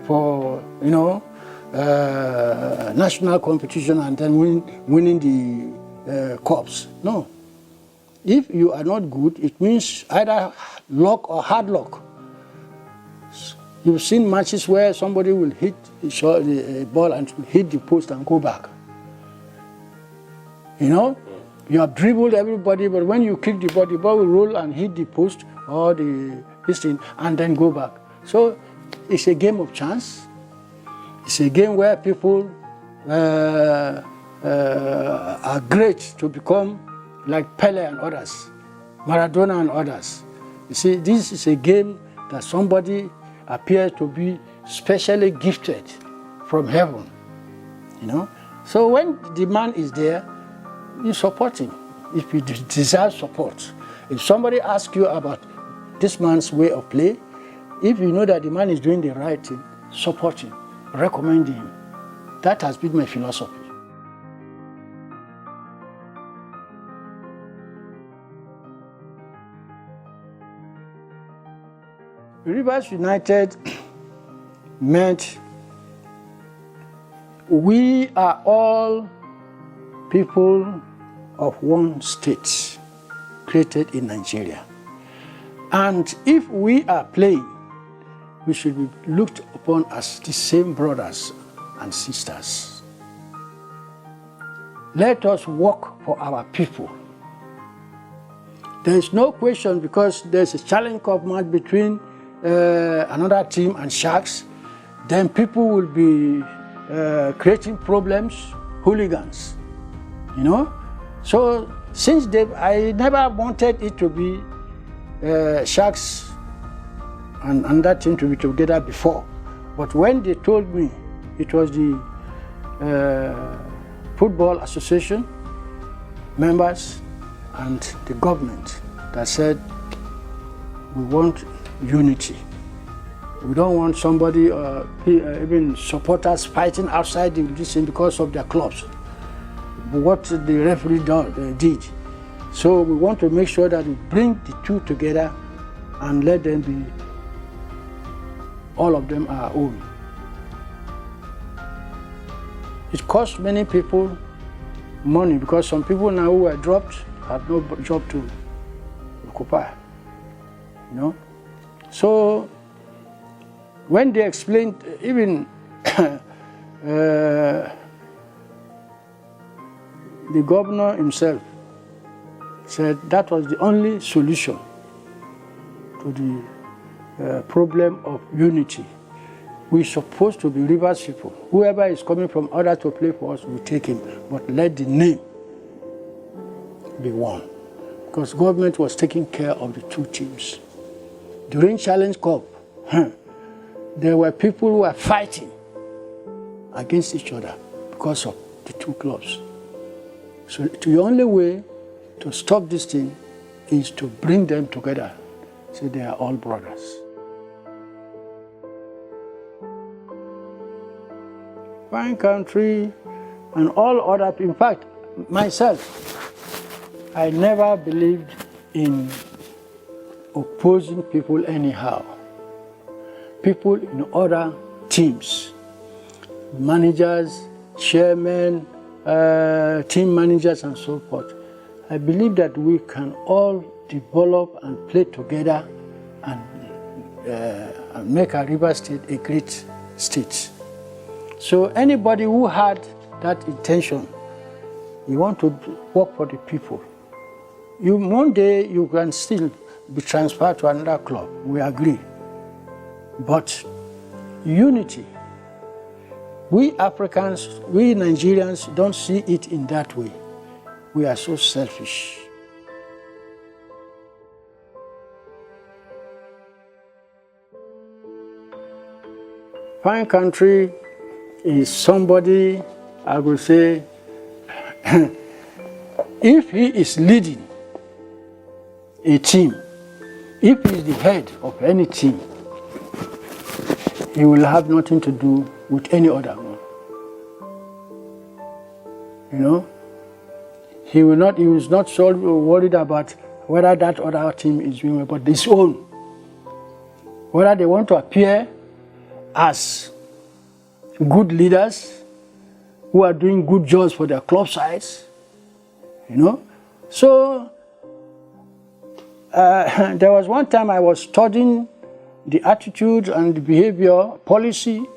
for, national competition and then winning the cups. No. If you are not good, it means either luck or hard luck. You've seen matches where somebody will hit the ball and hit the post and go back. You have dribbled everybody, but when you kick the ball will roll and hit the post or this thing and then go back. So it's a game of chance. It's a game where people are great to become like Pele and others, Maradona and others. You see, this is a game that somebody appears to be specially gifted from heaven. So when the man is there, you support him if he deserves support. If somebody asks you about this man's way of play, if you know that the man is doing the right thing, support him, recommend him. That has been my philosophy. Rivers United meant we are all people of one state created in Nigeria. And if we are playing, we should be looked upon as the same brothers and sisters. Let us work for our people. There is no question, because there's a Challenge Cup match between another team and Sharks, then people will be creating problems, hooligans, So since I never wanted it to be Sharks and that team to be together before. But when they told me it was the Football Association members and the government that said, we want unity. We don't want somebody, even supporters fighting outside this thing because of their clubs. What the referee did. So we want to make sure that we bring the two together and let them be, all of them our own. It costs many people money, because some people now who are dropped have no job to occupy. So when they explained, even the governor himself said that was the only solution to the problem of unity. We're supposed to be Rivers people. Whoever is coming from others to play for us, we take him, but let the name be one. Because government was taking care of the two teams. During Challenge Cup, there were people who were fighting against each other because of the two clubs. So the only way to stop this thing is to bring them together, so they are all brothers. Fine country and all other, in fact, myself, I never believed in opposing people anyhow. People in other teams, managers, chairmen, team managers and so forth. I believe that we can all develop and play together and make our Rivers State a great state. So anybody who had that intention, you want to work for the people, one day you can still be transferred to another club, we agree. But unity, we Africans, we Nigerians don't see it in that way. We are so selfish. Fine country is somebody, I would say, if he is leading a team, if he is the head of any team, he will have nothing to do with any other one. You know, he is not so worried about whether that other team is doing well, but his own. Whether they want to appear as good leaders who are doing good jobs for their club sides, you know. So there was one time I was studying the attitude and the behavior policy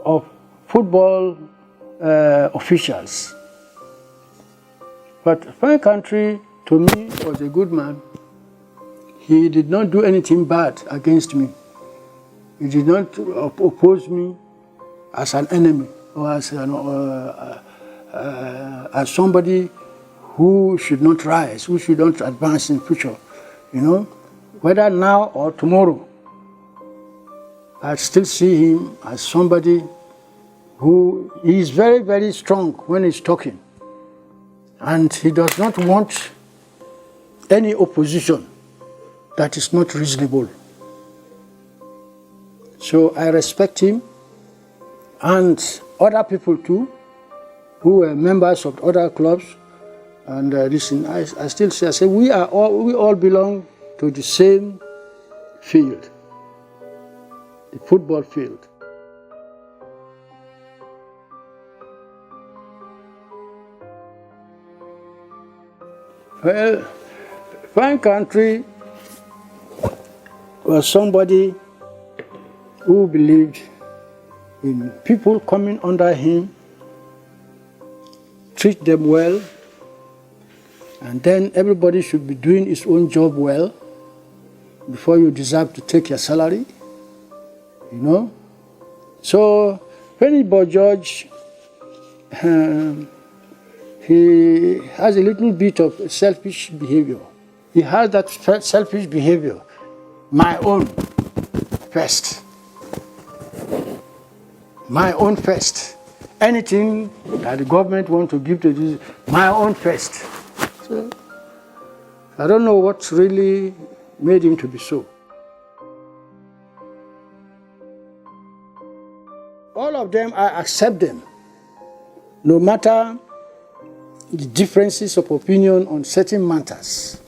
of football officials. But my country, to me, was a good man. He did not do anything bad against me. He did not oppose me as an enemy or as somebody who should not rise, who should not advance in future. You know, whether now or tomorrow, I still see him as somebody who is very, very strong when he's talking. And he does not want any opposition that is not reasonable. So I respect him, and other people too, who were members of other clubs. And listen, I still say, we all belong to the same field, the football field. Well, Fine Country was somebody who believed in people coming under him, treat them well, and then everybody should be doing his own job well before you deserve to take your salary, you know. So, Pennyboy George, he has a little bit of selfish behavior. He has that selfish behavior, my own first. My own first. Anything that the government wants to give to this, my own first. So, I don't know what really made him to be so. All of them, I accept them, no matter the differences of opinion on certain matters.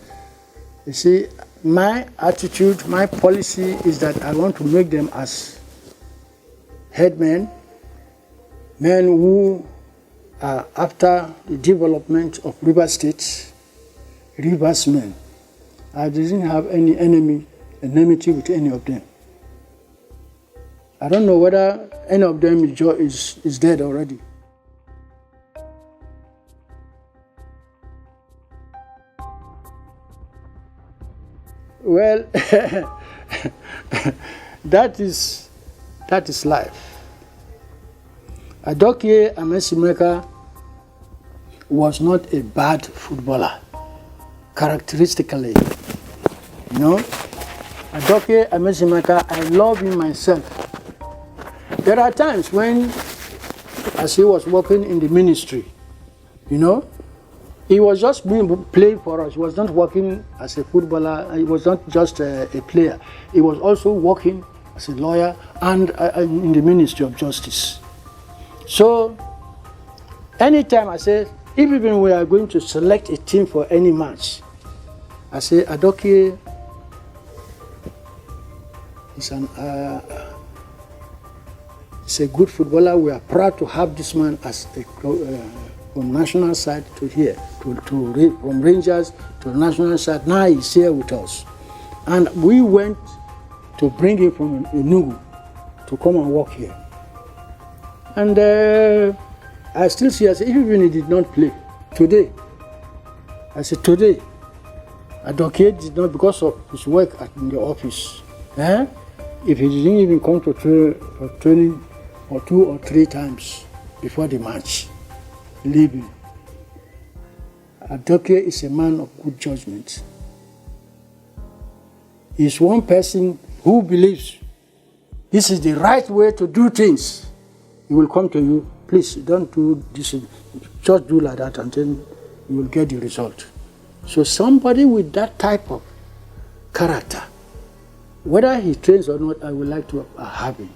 You see, my attitude, my policy is that I want to make them as headmen, men who are after the development of River State, Rivers men. I didn't have any enmity with any of them. I don't know whether any of them is dead already. Well, that is life. Adokie Amesimeka was not a bad footballer, characteristically. You know, Adokie Amesimeka, I love him myself. There are times when, as he was working in the ministry, you know, he was just playing for us. He was not working as a footballer. He was not just a player. He was also working as a lawyer and in the Ministry of Justice. So, anytime I say, if even we are going to select a team for any match, I say, Adokie is a good footballer. We are proud to have this man as a from national side to here, from Rangers to the national side. Now he's here with us. And we went to bring him from Enugu to come and work here. And I still see, I said, even he did not play today. I said, today, Adokie did not, because of his work in the office. If he didn't even come to training or 2 or 3 times before the match, leaving. Adokie is a man of good judgment. He's one person who believes this is the right way to do things. He will come to you, please don't do this, just do like that, and then you will get the result. So somebody with that type of character, whether he trains or not, I would like to have him.